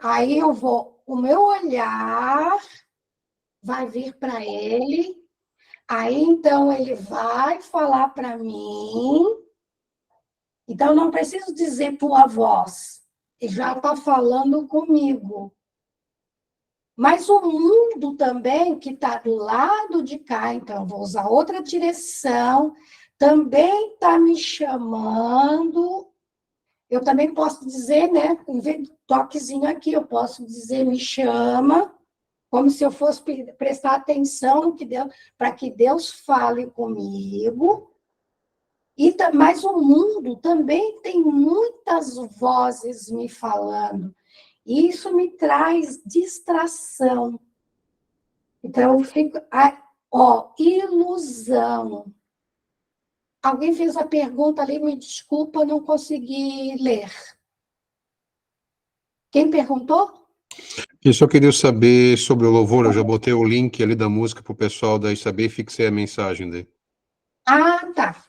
Aí eu vou, o meu olhar vai vir para ele, aí então ele vai falar para mim. Então, não preciso dizer tua voz, ele já está falando comigo. Mas o mundo também, que está do lado de cá, então vou usar outra direção, também está me chamando. Eu também posso dizer, né, em vez de toquezinho aqui, eu posso dizer me chama, como se eu fosse prestar atenção no que Deus, para que Deus fale comigo. Mas o mundo também tem muitas vozes me falando. E isso me traz distração. Então, eu fico... ilusão. Alguém fez a pergunta ali, me desculpa, não consegui ler. Quem perguntou? Eu só queria saber sobre o louvor, eu já botei o link ali da música para o pessoal daí saber e fixei a mensagem dele. Ah, tá.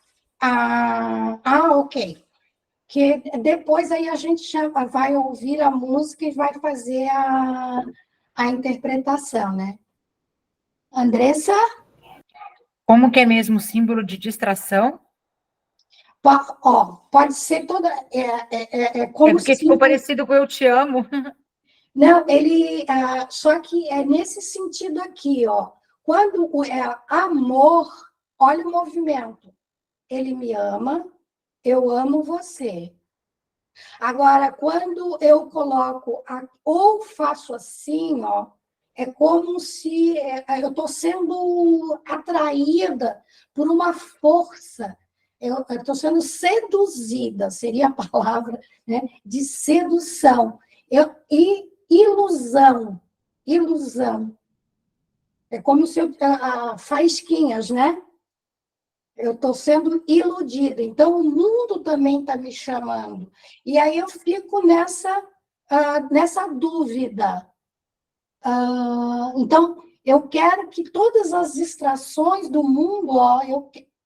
Ok. Que depois aí a gente já vai ouvir a música e vai fazer a interpretação, né? Andressa? Como que é mesmo símbolo de distração? Pode ser toda... como é porque ficou parecido com Eu Te Amo. Não, ele... só que é nesse sentido aqui, ó. Quando é amor, olha o movimento. Ele me ama, eu amo você. Agora, quando eu coloco, ou faço assim, ó, é como se eu estou sendo atraída por uma força, eu estou sendo seduzida, seria a palavra, né, de sedução. E ilusão. É como se faísquinhas, né? Eu estou sendo iludida. Então, o mundo também está me chamando. E aí eu fico nessa dúvida. Então, eu quero que todas as distrações do mundo,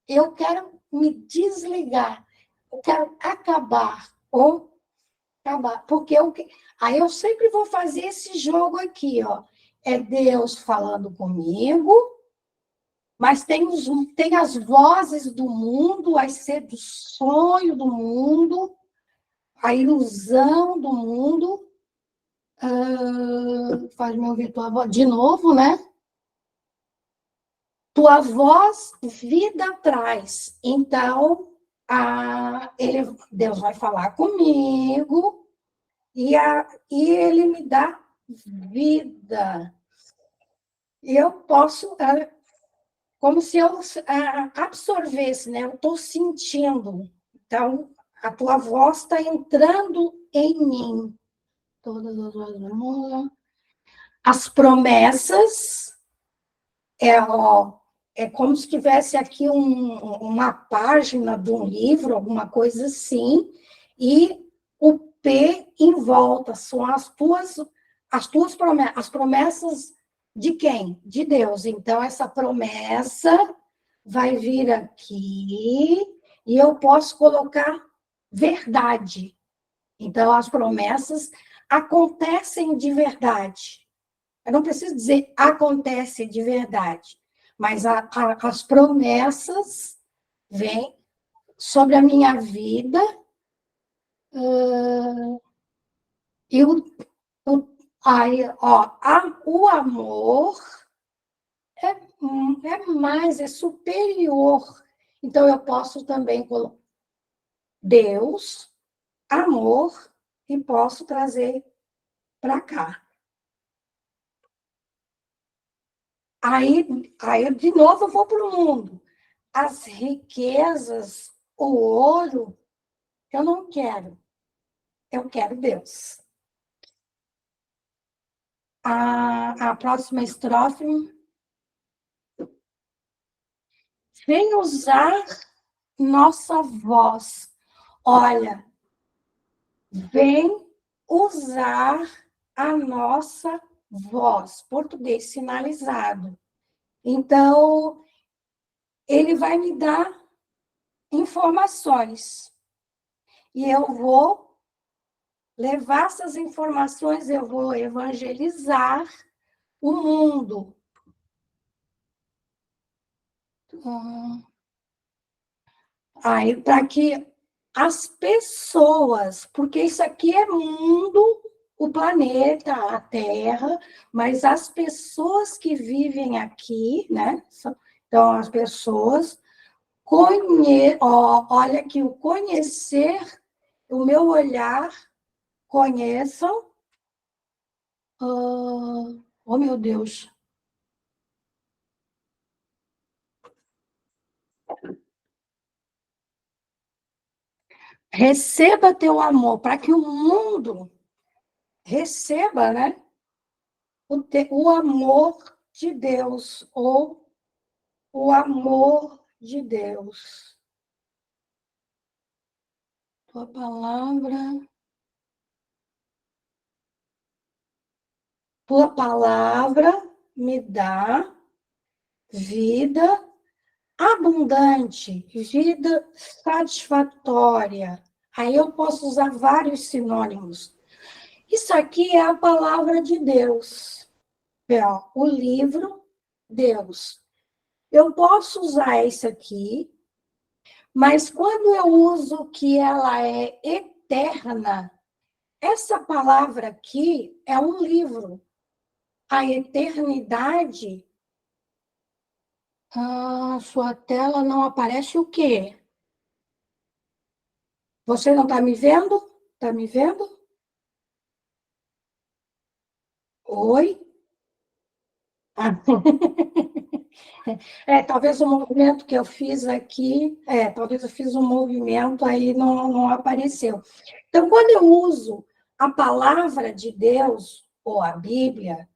eu quero me desligar. Eu quero acabar. Porque aí eu sempre vou fazer esse jogo aqui, ó. É Deus falando comigo, mas tem as vozes do mundo, as seduções do mundo, a ilusão do mundo. Faz-me ouvir tua voz de novo, né? Tua voz, vida traz. Então, Deus vai falar comigo e ele me dá vida. E eu posso... como se eu absorvesse, né? Eu estou sentindo. Então, a tua voz está entrando em mim. Todas as vozes do mundo. As promessas é como se tivesse aqui uma página de um livro, alguma coisa assim, e o P em volta são as tuas promessas, as promessas De quem? De Deus. Então, essa promessa vai vir aqui e eu posso colocar verdade. Então, as promessas acontecem de verdade. Eu não preciso dizer acontece de verdade, mas as promessas vêm sobre a minha vida e o amor é superior. Então, eu posso também colocar Deus, amor, e posso trazer para cá. Aí, de novo, eu vou para o mundo. As riquezas, o ouro, eu não quero. Eu quero Deus. A próxima estrofe. Vem usar nossa voz. Olha, vem usar a nossa voz. Português sinalizado. Então, ele vai me dar informações. E eu vou levar essas informações, eu vou evangelizar o mundo. Aí, para que as pessoas, porque isso aqui é mundo, o planeta, a Terra, mas as pessoas que vivem aqui, né? Então, as pessoas olha que o conhecer, o meu olhar, conheçam. Oh, meu Deus. Receba teu amor, para que o mundo receba, né? O amor de Deus, ou o amor de Deus. Tua palavra me dá vida abundante, vida satisfatória. Aí eu posso usar vários sinônimos. Isso aqui é a palavra de Deus. O livro, Deus. Eu posso usar isso aqui, mas quando eu uso que ela é eterna, essa palavra aqui é um livro. A eternidade. Sua tela não aparece o quê? Você não está me vendo? Está me vendo? Oi? Talvez o movimento que eu fiz aqui, talvez eu fiz um movimento aí não apareceu. Então, quando eu uso a palavra de Deus, ou a Bíblia,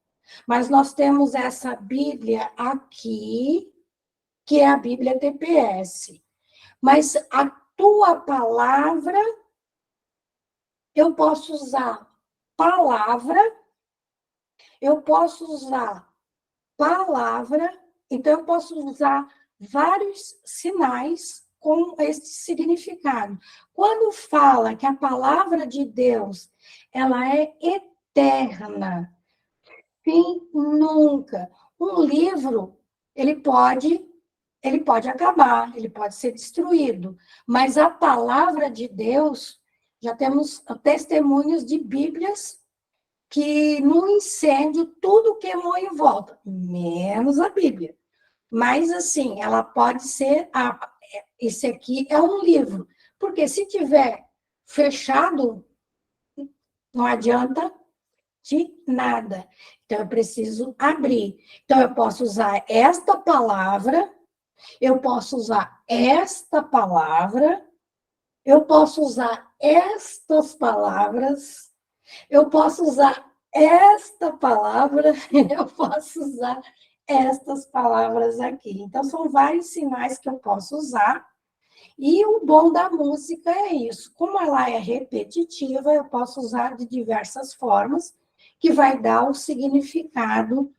mas nós temos essa Bíblia aqui, que é a Bíblia TPS. Mas a tua palavra, eu posso usar palavra, eu posso usar palavra, então eu posso usar vários sinais com esse significado. Quando fala que a palavra de Deus, ela é eterna, fim nunca. Um livro, ele pode acabar, ele pode ser destruído, mas a palavra de Deus, já temos testemunhos de Bíblias que no incêndio tudo queimou em volta, menos a Bíblia. Mas assim, ela pode ser, esse aqui é um livro, porque se tiver fechado, não adianta de nada. Então, eu preciso abrir. Então, eu posso usar esta palavra, eu posso usar esta palavra, eu posso usar estas palavras, eu posso usar esta palavra, eu posso usar estas palavras aqui. Então, são vários sinais que eu posso usar. E o bom da música é isso. Como ela é repetitiva, eu posso usar de diversas formas, que vai dar o significado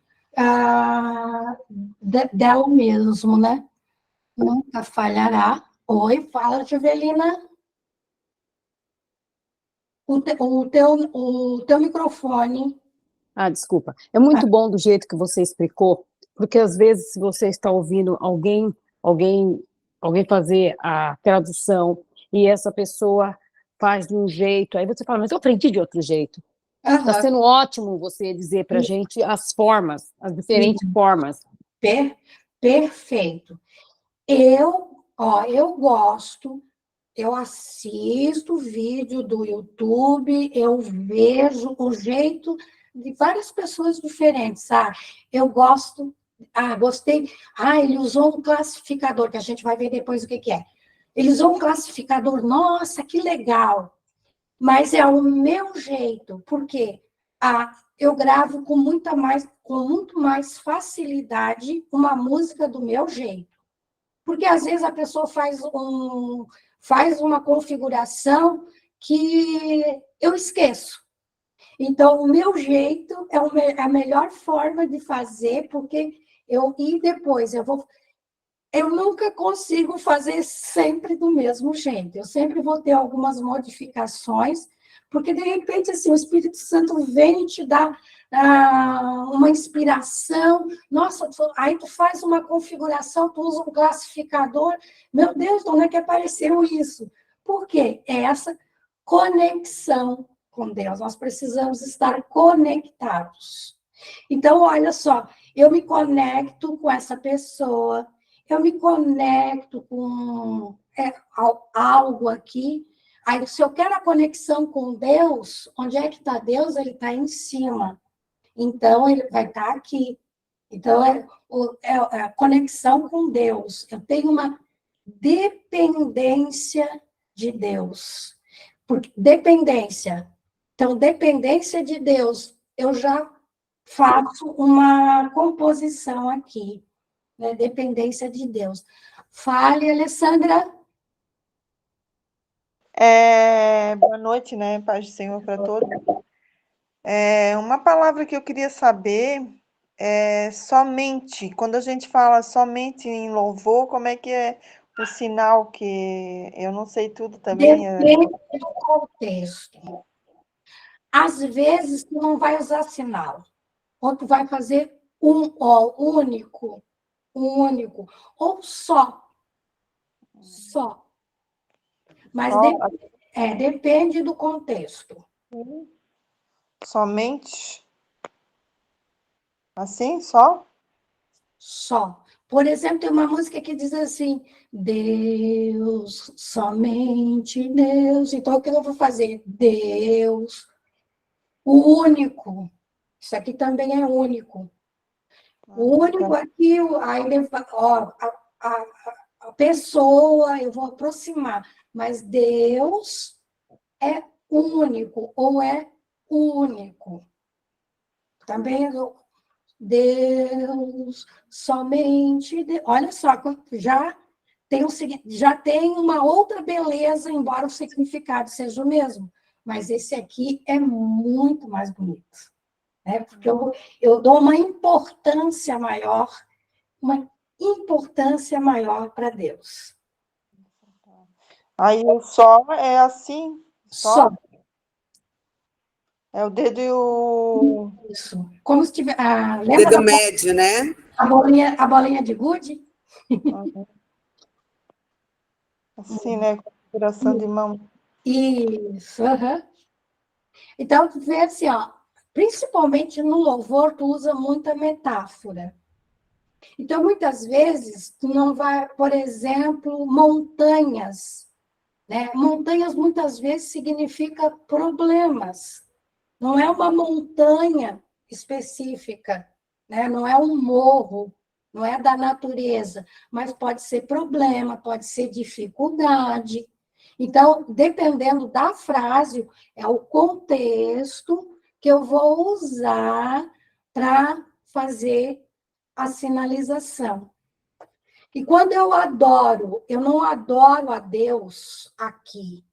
dela mesmo, né? Nunca falhará. Oi, fala, Juvelina. O teu microfone. Ah, desculpa. É muito bom do jeito que você explicou, porque às vezes se você está ouvindo alguém, alguém fazer a tradução e essa pessoa faz de um jeito, aí você fala, mas eu aprendi de outro jeito. Está sendo ótimo você dizer para a gente as formas, as diferentes formas. Perfeito. Eu gosto, eu assisto vídeo do YouTube, eu vejo o jeito de várias pessoas diferentes, sabe? Eu gosto, gostei, ele usou um classificador, que a gente vai ver depois o que é. Ele usou um classificador, nossa, que legal! Mas é o meu jeito, porque eu gravo com muito mais facilidade uma música do meu jeito. Porque, às vezes, a pessoa faz uma configuração que eu esqueço. Então, o meu jeito é a melhor forma de fazer, porque depois eu nunca consigo fazer sempre do mesmo jeito. Eu sempre vou ter algumas modificações, porque, de repente, assim, o Espírito Santo vem e te dá uma inspiração. Nossa, aí tu faz uma configuração, tu usa um classificador. Meu Deus, de onde é que apareceu isso? Por quê? É essa conexão com Deus. Nós precisamos estar conectados. Então, olha só, eu me conecto com essa pessoa, eu me conecto com algo aqui. Aí, se eu quero a conexão com Deus, onde é que está Deus? Ele está em cima. Então, ele vai estar aqui. Então, é a conexão com Deus. Eu tenho uma dependência de Deus. Dependência. Então, dependência de Deus. Eu já faço uma composição aqui. Né? Dependência de Deus. Fale, Alessandra. Boa noite, né? Paz do Senhor para todos. Uma palavra que eu queria saber é somente. Quando a gente fala somente em louvor, como é que é o sinal que eu não sei tudo também? Depende do contexto. Às vezes, tu não vai usar sinal. Ou tu vai fazer único, ou só. Mas depende do contexto. Somente? Assim, só? Só. Por exemplo, tem uma música que diz assim, Deus, somente Deus. Então, o que eu vou fazer? Deus, o único. Isso aqui também é único. O único aqui, aí a pessoa, eu vou aproximar, mas Deus é único, ou é único. Também Deus, somente Deus. Olha só, já tem uma outra beleza, embora o significado seja o mesmo. Mas esse aqui é muito mais bonito. Né? Porque eu dou uma importância maior para Deus. Aí o só é assim? Só. É o dedo e o... Isso. Como se tiver... lembra dedo médio, né? A bolinha de gude? Assim, né? Configuração de mão. Isso. Então, tu vê assim, principalmente no louvor, tu usa muita metáfora. Então, muitas vezes, tu não vai, por exemplo, montanhas. Né? Montanhas, muitas vezes, significa problemas. Não é uma montanha específica, né? Não é um morro, não é da natureza, mas pode ser problema, pode ser dificuldade. Então, dependendo da frase, é o contexto que eu vou usar para fazer a sinalização. E quando eu não adoro a Deus aqui.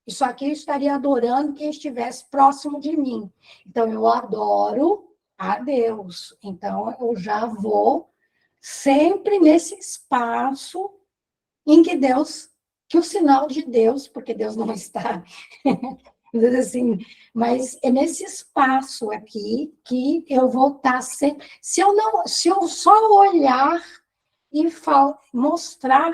Isso aqui eu estaria adorando quem estivesse próximo de mim. Então, eu adoro a Deus. Então, eu já vou sempre nesse espaço em que o sinal de Deus, porque Deus não está, assim, mas é nesse espaço aqui que eu vou estar sempre. Se eu só olhar e mostrar,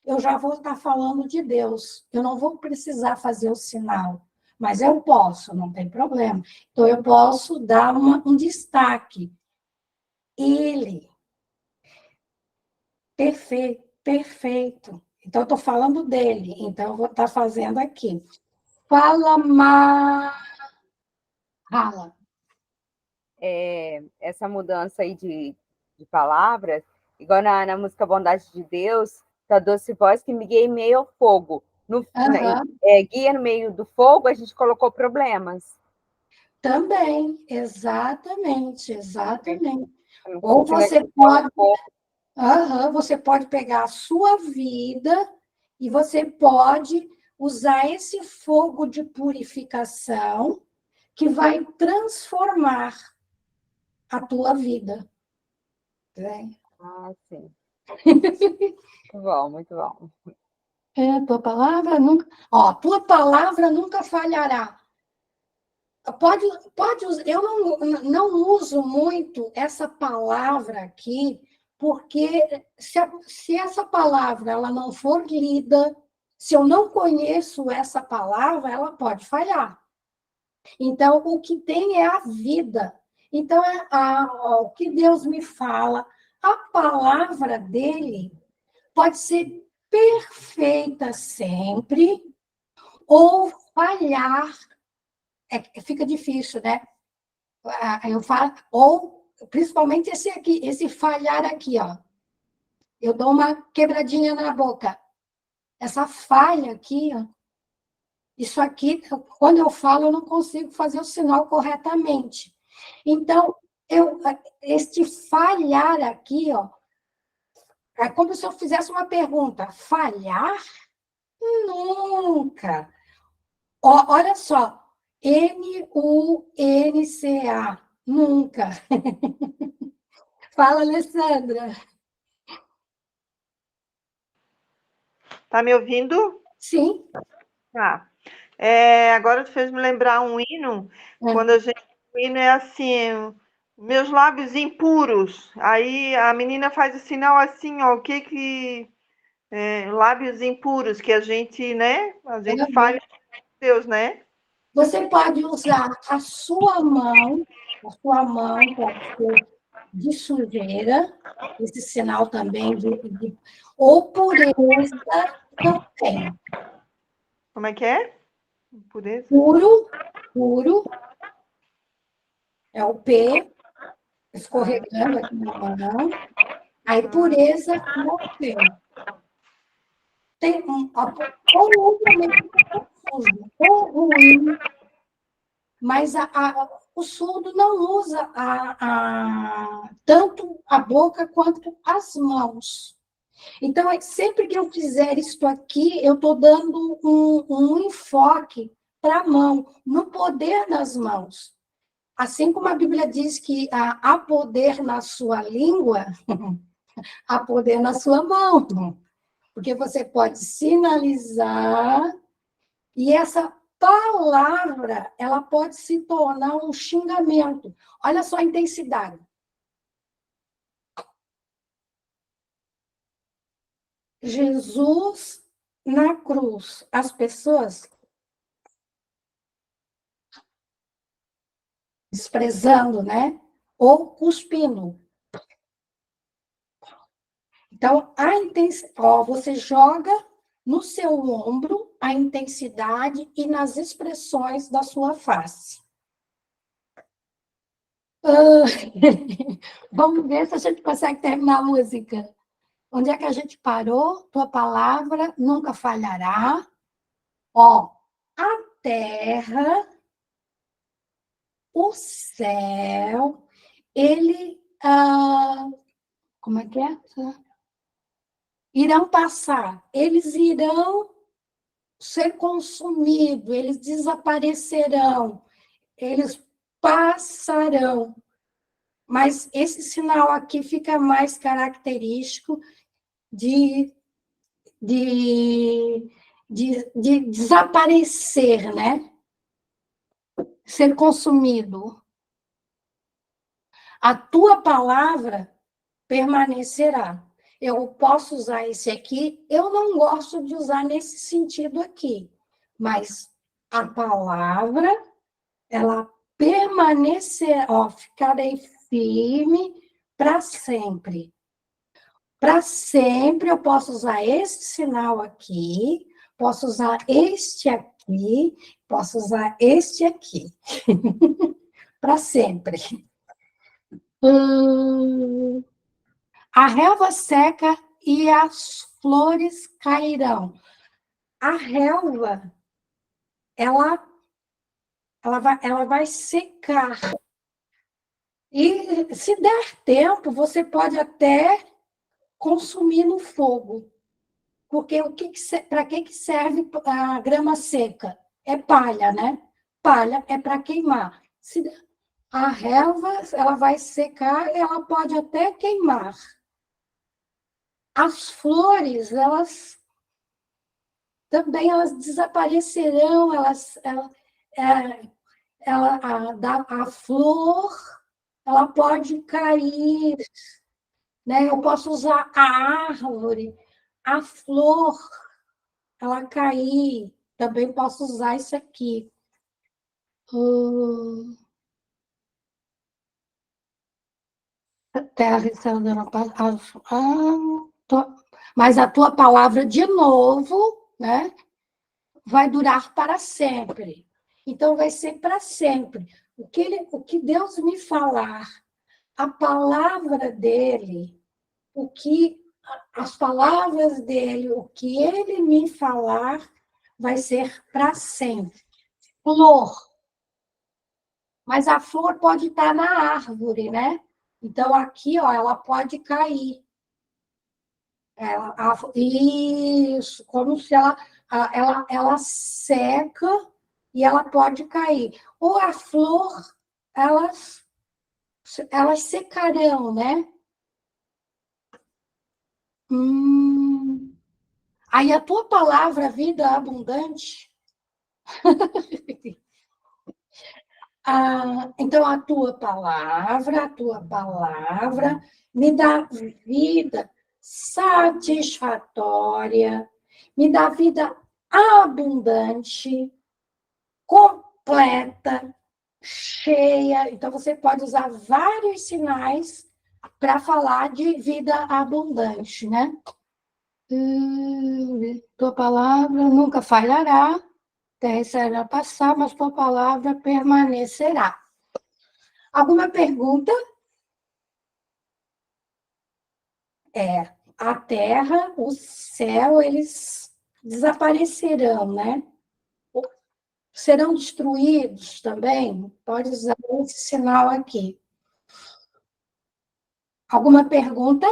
eu já vou estar falando de Deus. Eu não vou precisar fazer o sinal, mas eu posso, não tem problema. Então, eu posso dar um destaque. Ele, perfeito, perfeito. Então, eu estou falando dele, então eu vou estar fazendo aqui. Fala, Rala. Essa mudança aí de palavras, igual na música Bondade de Deus, da Doce Voz, que me guia em meio ao fogo. Guia no meio do fogo, a gente colocou problemas. Também, exatamente, exatamente. Ou você pode pegar a sua vida e você pode usar esse fogo de purificação que vai transformar a tua vida. Sim. Muito bom, muito bom. Tua palavra nunca falhará. Eu não uso muito essa palavra aqui, porque se essa palavra ela não for lida, se eu não conheço essa palavra, ela pode falhar. Então, o que tem é a vida. Então, o que Deus me fala, a palavra dele pode ser perfeita sempre, ou falhar. Fica difícil, né? Eu falo, ou principalmente esse falhar aqui, ó. Eu dou uma quebradinha na boca. Essa falha aqui, ó. Isso aqui, quando eu falo, eu não consigo fazer o sinal corretamente. Então, este falhar aqui, ó, é como se eu fizesse uma pergunta. Falhar? Nunca. Olha só. N-U-N-C-A. Nunca. Fala, Alessandra. Tá me ouvindo? Sim. Tá. Agora tu fez me lembrar um hino, quando o hino é assim, meus lábios impuros. Aí a menina faz o sinal assim, ó, lábios impuros, que a gente, né? A gente faz Deus, né? Você pode usar a sua mão pode ser de sujeira, esse sinal também ou pureza também. Como é que é? Pureza? Puro, é o P, escorregando aqui na mão. Aí, pureza não tem. Tem ou também confuso, ou ruim, mas o surdo não usa tanto a boca quanto as mãos. Então, sempre que eu fizer isso aqui, eu estou dando um enfoque para a mão, no poder das mãos. Assim como a Bíblia diz que há poder na sua língua, há poder na sua mão. Porque você pode sinalizar, e essa palavra, ela pode se tornar um xingamento. Olha só a intensidade. Jesus na cruz, as pessoas desprezando, né? Ou cuspindo. Então, a intensidade, você joga no seu ombro a intensidade e nas expressões da sua face. Vamos ver se a gente consegue terminar a música. Onde é que a gente parou? Tua palavra nunca falhará. Ó, a terra, o céu, ele... como é que é? Irão passar. Eles irão ser consumidos, eles desaparecerão, eles passarão. mas esse sinal aqui fica mais característico de, de desaparecer, né? Ser consumido. A tua palavra permanecerá. Eu posso usar esse aqui, eu não gosto de usar nesse sentido aqui, mas a palavra, ela permanecerá, ó, ficarei firme para sempre. Para sempre, eu posso usar esse sinal aqui, posso usar este aqui, posso usar este aqui. Para sempre. A relva seca e as flores cairão. A relva, ela vai secar. E se der tempo, você pode até consumir no fogo. Porque para que serve a grama seca? É palha, né? Palha é para queimar. A relva, ela vai secar, ela pode até queimar. As flores, elas também desaparecerão, a flor, ela pode cair, né? Eu posso usar a árvore, a flor, ela cair, também posso usar isso aqui. Terra e céu dando mas a tua palavra, de novo, né, vai durar para sempre. Então, vai ser para sempre. O que Deus me falar, a palavra dele, as palavras dele, o que ele me falar, vai ser para sempre. Flor. Mas a flor pode estar na árvore, né? Então, aqui, ó, ela pode cair. Isso, como se ela seca e ela pode cair. Ou a flor, elas secarão, né? Aí a tua palavra, vida abundante. Então, a tua palavra me dá vida satisfatória, me dá vida abundante, completa, cheia. Então, você pode usar vários sinais para falar de vida abundante, né? Tua palavra nunca falhará, terra e céu irá passar, mas tua palavra permanecerá. Alguma pergunta? A terra, o céu, eles desaparecerão, né? Serão destruídos também? Pode usar esse sinal aqui. Alguma pergunta?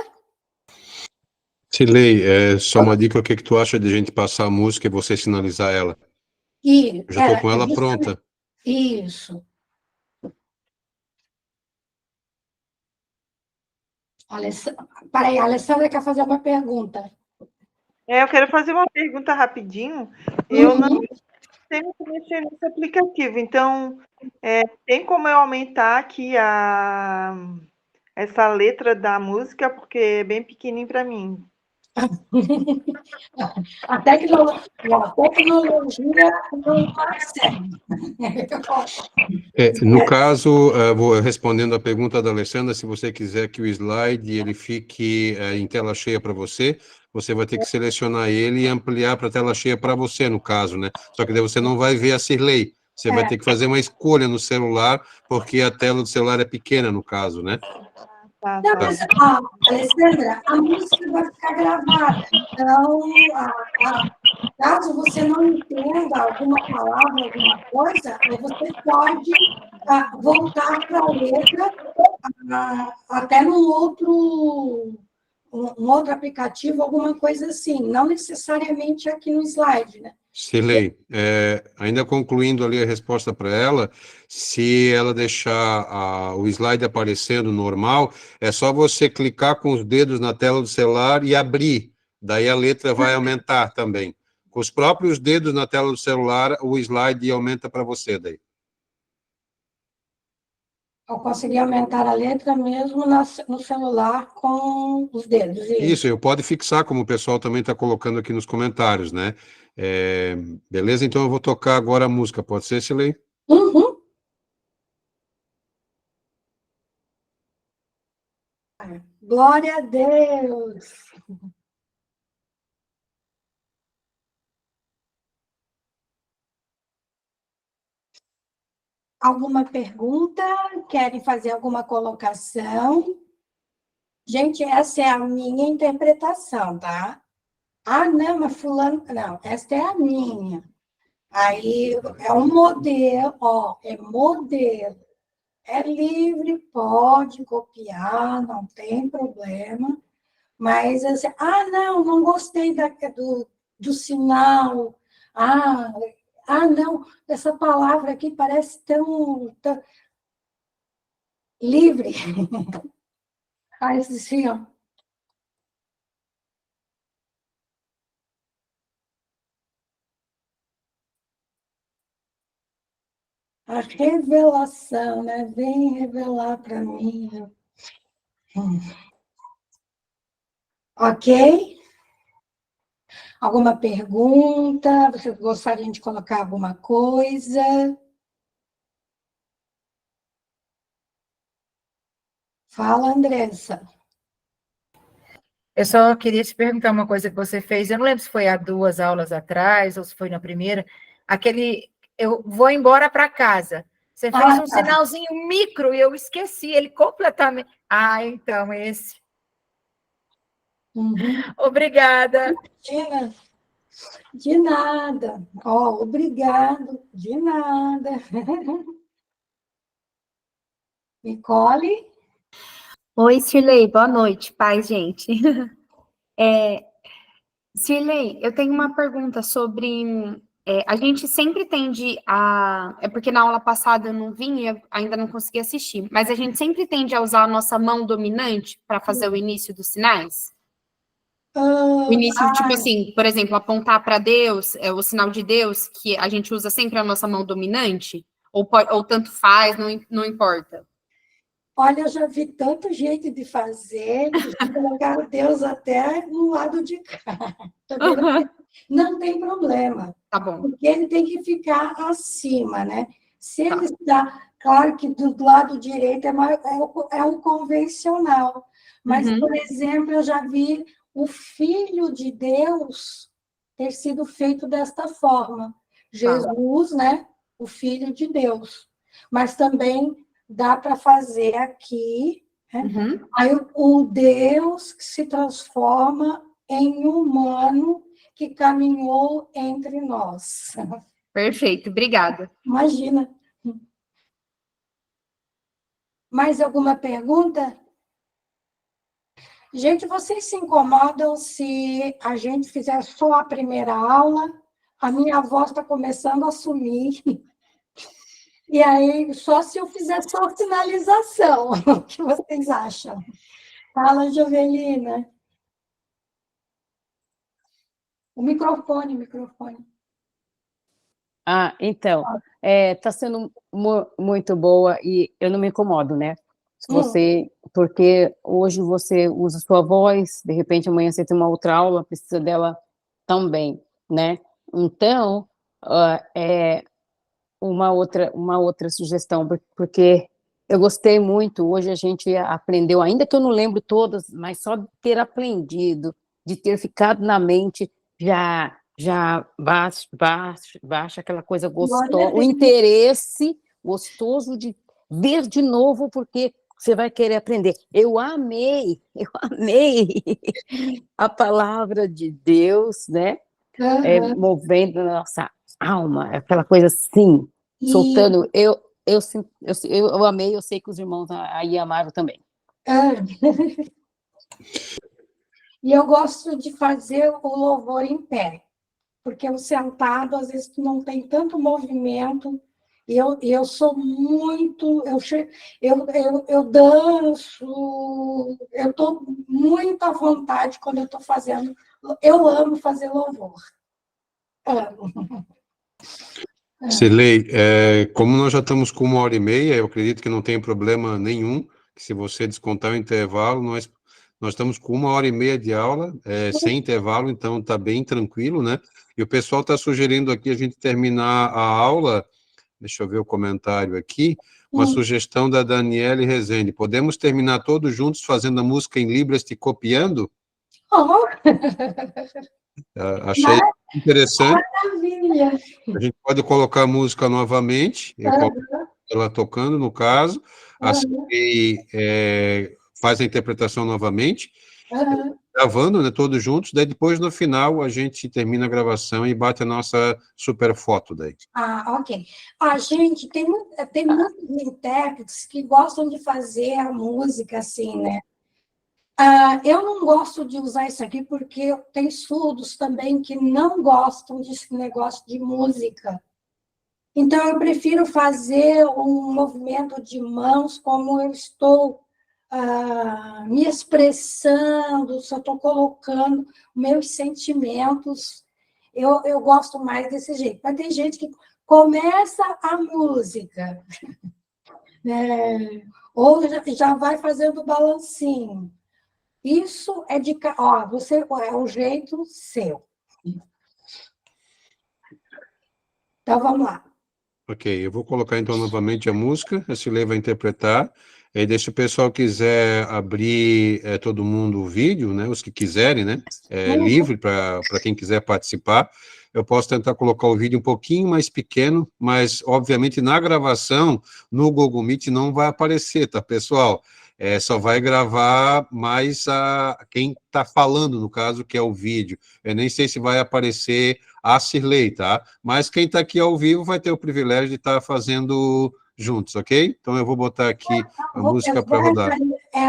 Silei, só uma dica, o que tu acha de a gente passar a música e você sinalizar ela? Eu já estou com ela pronta. Isso. Peraí, a Alessandra quer fazer uma pergunta. Eu quero fazer uma pergunta rapidinho. Eu não sei como mexer nesse aplicativo, então tem como eu aumentar aqui essa letra da música, porque é bem pequenininho para mim. A tecnologia não consegue. No caso, vou respondendo a pergunta da Alessandra, se você quiser que o slide ele fique em tela cheia para você, você vai ter que selecionar ele e ampliar para tela cheia para você, no caso, né? Só que daí você não vai ver a Cirlei. Você vai ter que fazer uma escolha no celular, porque a tela do celular é pequena, no caso, né? Não, mas, Alessandra, a música vai ficar gravada. Então, caso você não entenda alguma palavra, alguma coisa, você pode voltar para a letra até num outro aplicativo, alguma coisa assim, não necessariamente aqui no slide, né? Cirlei, ainda concluindo ali a resposta para ela, se ela deixar o slide aparecendo normal, é só você clicar com os dedos na tela do celular e abrir, daí a letra vai aumentar também. Com os próprios dedos na tela do celular, o slide aumenta para você daí. Eu consegui aumentar a letra mesmo no celular com os dedos. Isso, eu pode fixar, como o pessoal também está colocando aqui nos comentários, né? Beleza? Então eu vou tocar agora a música, pode ser, Cirlei? Uhum. Glória a Deus! Alguma pergunta? Querem fazer alguma colocação? Gente, essa é a minha interpretação, tá? Ah, não, mas fulano... Não, esta é a minha. Aí é um modelo, ó, é modelo. É livre, pode copiar, não tem problema. Mas, assim, não gostei do sinal. Não, essa palavra aqui parece tão livre. Aí, assim, ó. A revelação, né? Vem revelar para mim. Ok? Alguma pergunta? Vocês gostariam de colocar alguma coisa? Fala, Andressa. Eu só queria te perguntar uma coisa que você fez, eu não lembro se foi há 2 aulas atrás ou se foi na primeira, eu vou embora para casa. Você fez um sinalzinho micro e eu esqueci ele completamente. Então, esse. Uhum. Obrigada. De nada. Obrigado. De nada. Nicole? Oi, Cirlei, boa noite. Paz, gente. Cirlei, eu tenho uma pergunta sobre... a gente sempre tende a... É porque na aula passada eu não vim e eu ainda não consegui assistir, mas a gente sempre tende a usar a nossa mão dominante para fazer o início dos sinais? O início, tipo assim, por exemplo, apontar para Deus, é o sinal de Deus, que a gente usa sempre a nossa mão dominante? Ou tanto faz, não importa? Olha, eu já vi tanto jeito de fazer, que já colocaram Deus até no lado de cá. Não tem problema. Tá bom. Porque ele tem que ficar acima, né? Se ele está... Claro que do lado direito é o convencional. Mas, por exemplo, eu já vi o Filho de Deus ter sido feito desta forma. Jesus, né? O Filho de Deus. Mas também dá para fazer aqui, né? Aí o Deus que se transforma em humano que caminhou entre nós. Perfeito, obrigada. Imagina. Mais alguma pergunta? Gente, vocês se incomodam se a gente fizer só a primeira aula? A minha voz está começando a sumir. E aí, só se eu fizer só a finalização, o que vocês acham? Fala, Jovelina. O microfone. Então, está sendo muito boa e eu não me incomodo, né? Porque hoje você usa sua voz, de repente amanhã você tem uma outra aula, precisa dela também, né? Então, uma outra sugestão, porque eu gostei muito, hoje a gente aprendeu, ainda que eu não lembro todas, mas só de ter aprendido, de ter ficado na mente, já baixa aquela coisa gostosa, o interesse gostoso de ver de novo, porque você vai querer aprender. Eu amei a palavra de Deus, né? Movendo a nossa alma, aquela coisa assim, soltando. Eu amei, eu sei que os irmãos aí amaram também. E eu gosto de fazer o louvor em pé. porque o sentado, às vezes, tu não tem tanto movimento. Eu sou muito... Eu danço, eu estou muito à vontade quando eu estou fazendo... Eu amo fazer louvor. Amo. Cirlei, como nós já estamos com 1h30, eu acredito que não tem problema nenhum, que se você descontar o intervalo, nós estamos com 1h30 de aula, sem intervalo, então está bem tranquilo, né? E o pessoal está sugerindo aqui a gente terminar a aula, deixa eu ver o comentário aqui, uma sugestão da Daniele Rezende, podemos terminar todos juntos fazendo a música em Libras te copiando? Oh. Achei interessante. Maravilha! A gente pode colocar a música novamente, eu coloco ela tocando, no caso, a Cirlei faz a interpretação novamente, gravando, né, todos juntos, daí depois, no final, a gente termina a gravação e bate a nossa super foto daí. Ok. Gente, tem muitos intérpretes que gostam de fazer a música assim, né? Eu não gosto de usar isso aqui porque tem surdos também que não gostam desse negócio de música. Então, eu prefiro fazer um movimento de mãos como eu estou me expressando, se eu estou colocando meus sentimentos. Eu gosto mais desse jeito. Mas tem gente que começa a música, né? Ou já vai fazendo balancinho. Isso é de... você é o jeito seu. Então, vamos lá. Ok, eu vou colocar então novamente a música, a Cirlei vai interpretar, e daí se o pessoal quiser abrir todo mundo o vídeo, né, os que quiserem, né, livre para quem quiser participar, eu posso tentar colocar o vídeo um pouquinho mais pequeno, mas obviamente na gravação, no Google Meet não vai aparecer, tá, pessoal? Só vai gravar mais quem está falando, no caso, que é o vídeo. Eu nem sei se vai aparecer a Cirlei, tá? Mas quem está aqui ao vivo vai ter o privilégio de estar fazendo juntos, ok? Então eu vou botar aqui a música para rodar.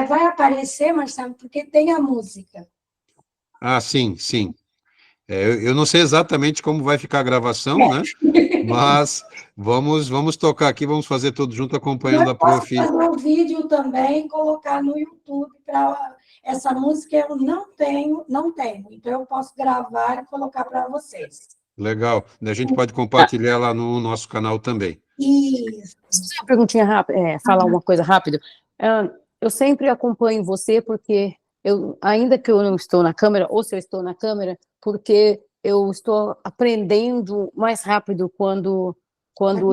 Vai aparecer, Marcelo, porque tem a música. Sim, sim. Eu não sei exatamente como vai ficar a gravação, né? Mas vamos tocar aqui, vamos fazer tudo junto, acompanhando a prof. Eu posso fazer um vídeo também, colocar no YouTube, essa música eu não tenho, então eu posso gravar e colocar para vocês. Legal, a gente pode compartilhar lá no nosso canal também. Isso. Uma perguntinha rápida, falar uma coisa rápido. Eu sempre acompanho você porque ainda que eu não estou na câmera, ou se eu estou na câmera, porque eu estou aprendendo mais rápido quando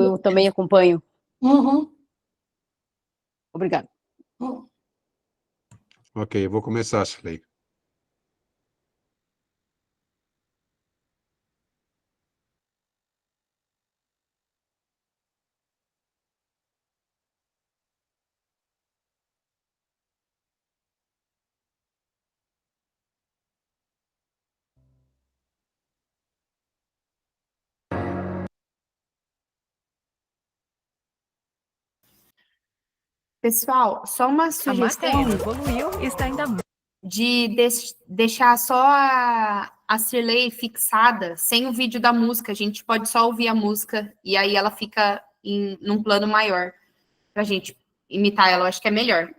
eu também acompanho. Obrigada. Ok, eu vou começar, Cirlei. Pessoal, só uma sugestão evoluiu e está ainda de deixar só a Cirlei fixada, sem o vídeo da música. A gente pode só ouvir a música e aí ela fica num plano maior pra gente imitar ela. Eu acho que é melhor.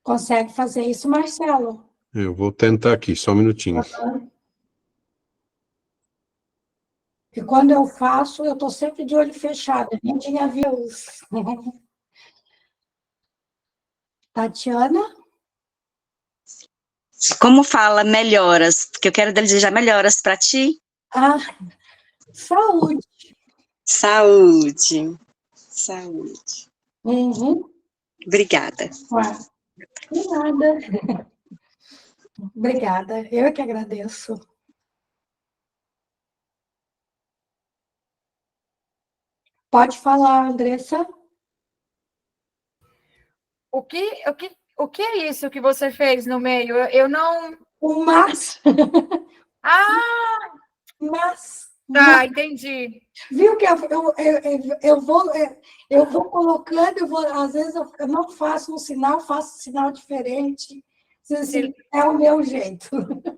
Consegue fazer isso, Marcelo? Eu vou tentar aqui, só um minutinho. E quando eu faço, eu estou sempre de olho fechado, nem tinha views. Tatiana? Como fala melhoras? Porque eu quero desejar melhoras para ti. Saúde. Saúde. Saúde. Obrigada. De nada. Obrigada, eu que agradeço. Pode falar, Andressa. O que é isso que você fez no meio? Eu não... O mas. Entendi. Viu que eu vou colocando, às vezes eu não faço um sinal, faço um sinal diferente. Sim, é o meu jeito.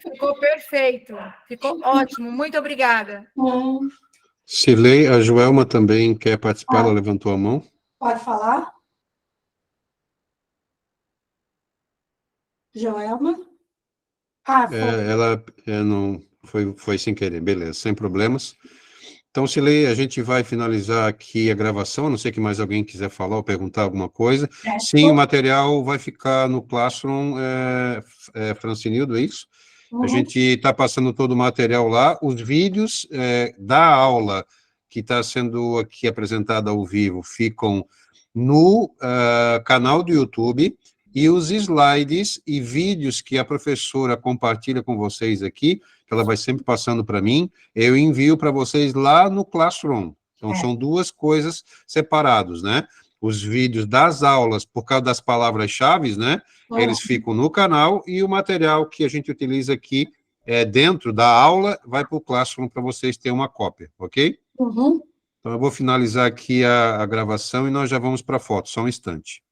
Ficou perfeito, ficou ótimo, muito obrigada. Cirlei, a Joelma também quer participar, ela levantou a mão. Pode falar? Joelma? Ela não foi sem querer, beleza, sem problemas. Então, Cirlei, a gente vai finalizar aqui a gravação, a não ser que mais alguém quiser falar ou perguntar alguma coisa. Sim, o material vai ficar no Classroom, Francinildo, é isso? A gente está passando todo o material lá, os vídeos da aula que está sendo aqui apresentada ao vivo ficam no canal do YouTube, e os slides e vídeos que a professora compartilha com vocês aqui, que ela vai sempre passando para mim, eu envio para vocês lá no Classroom. Então, são duas coisas separadas, né? Os vídeos das aulas, por causa das palavras-chave, né? Eles ficam no canal, e o material que a gente utiliza aqui dentro da aula vai para o Classroom para vocês terem uma cópia, ok? Então, eu vou finalizar aqui a gravação e nós já vamos para a foto, só um instante.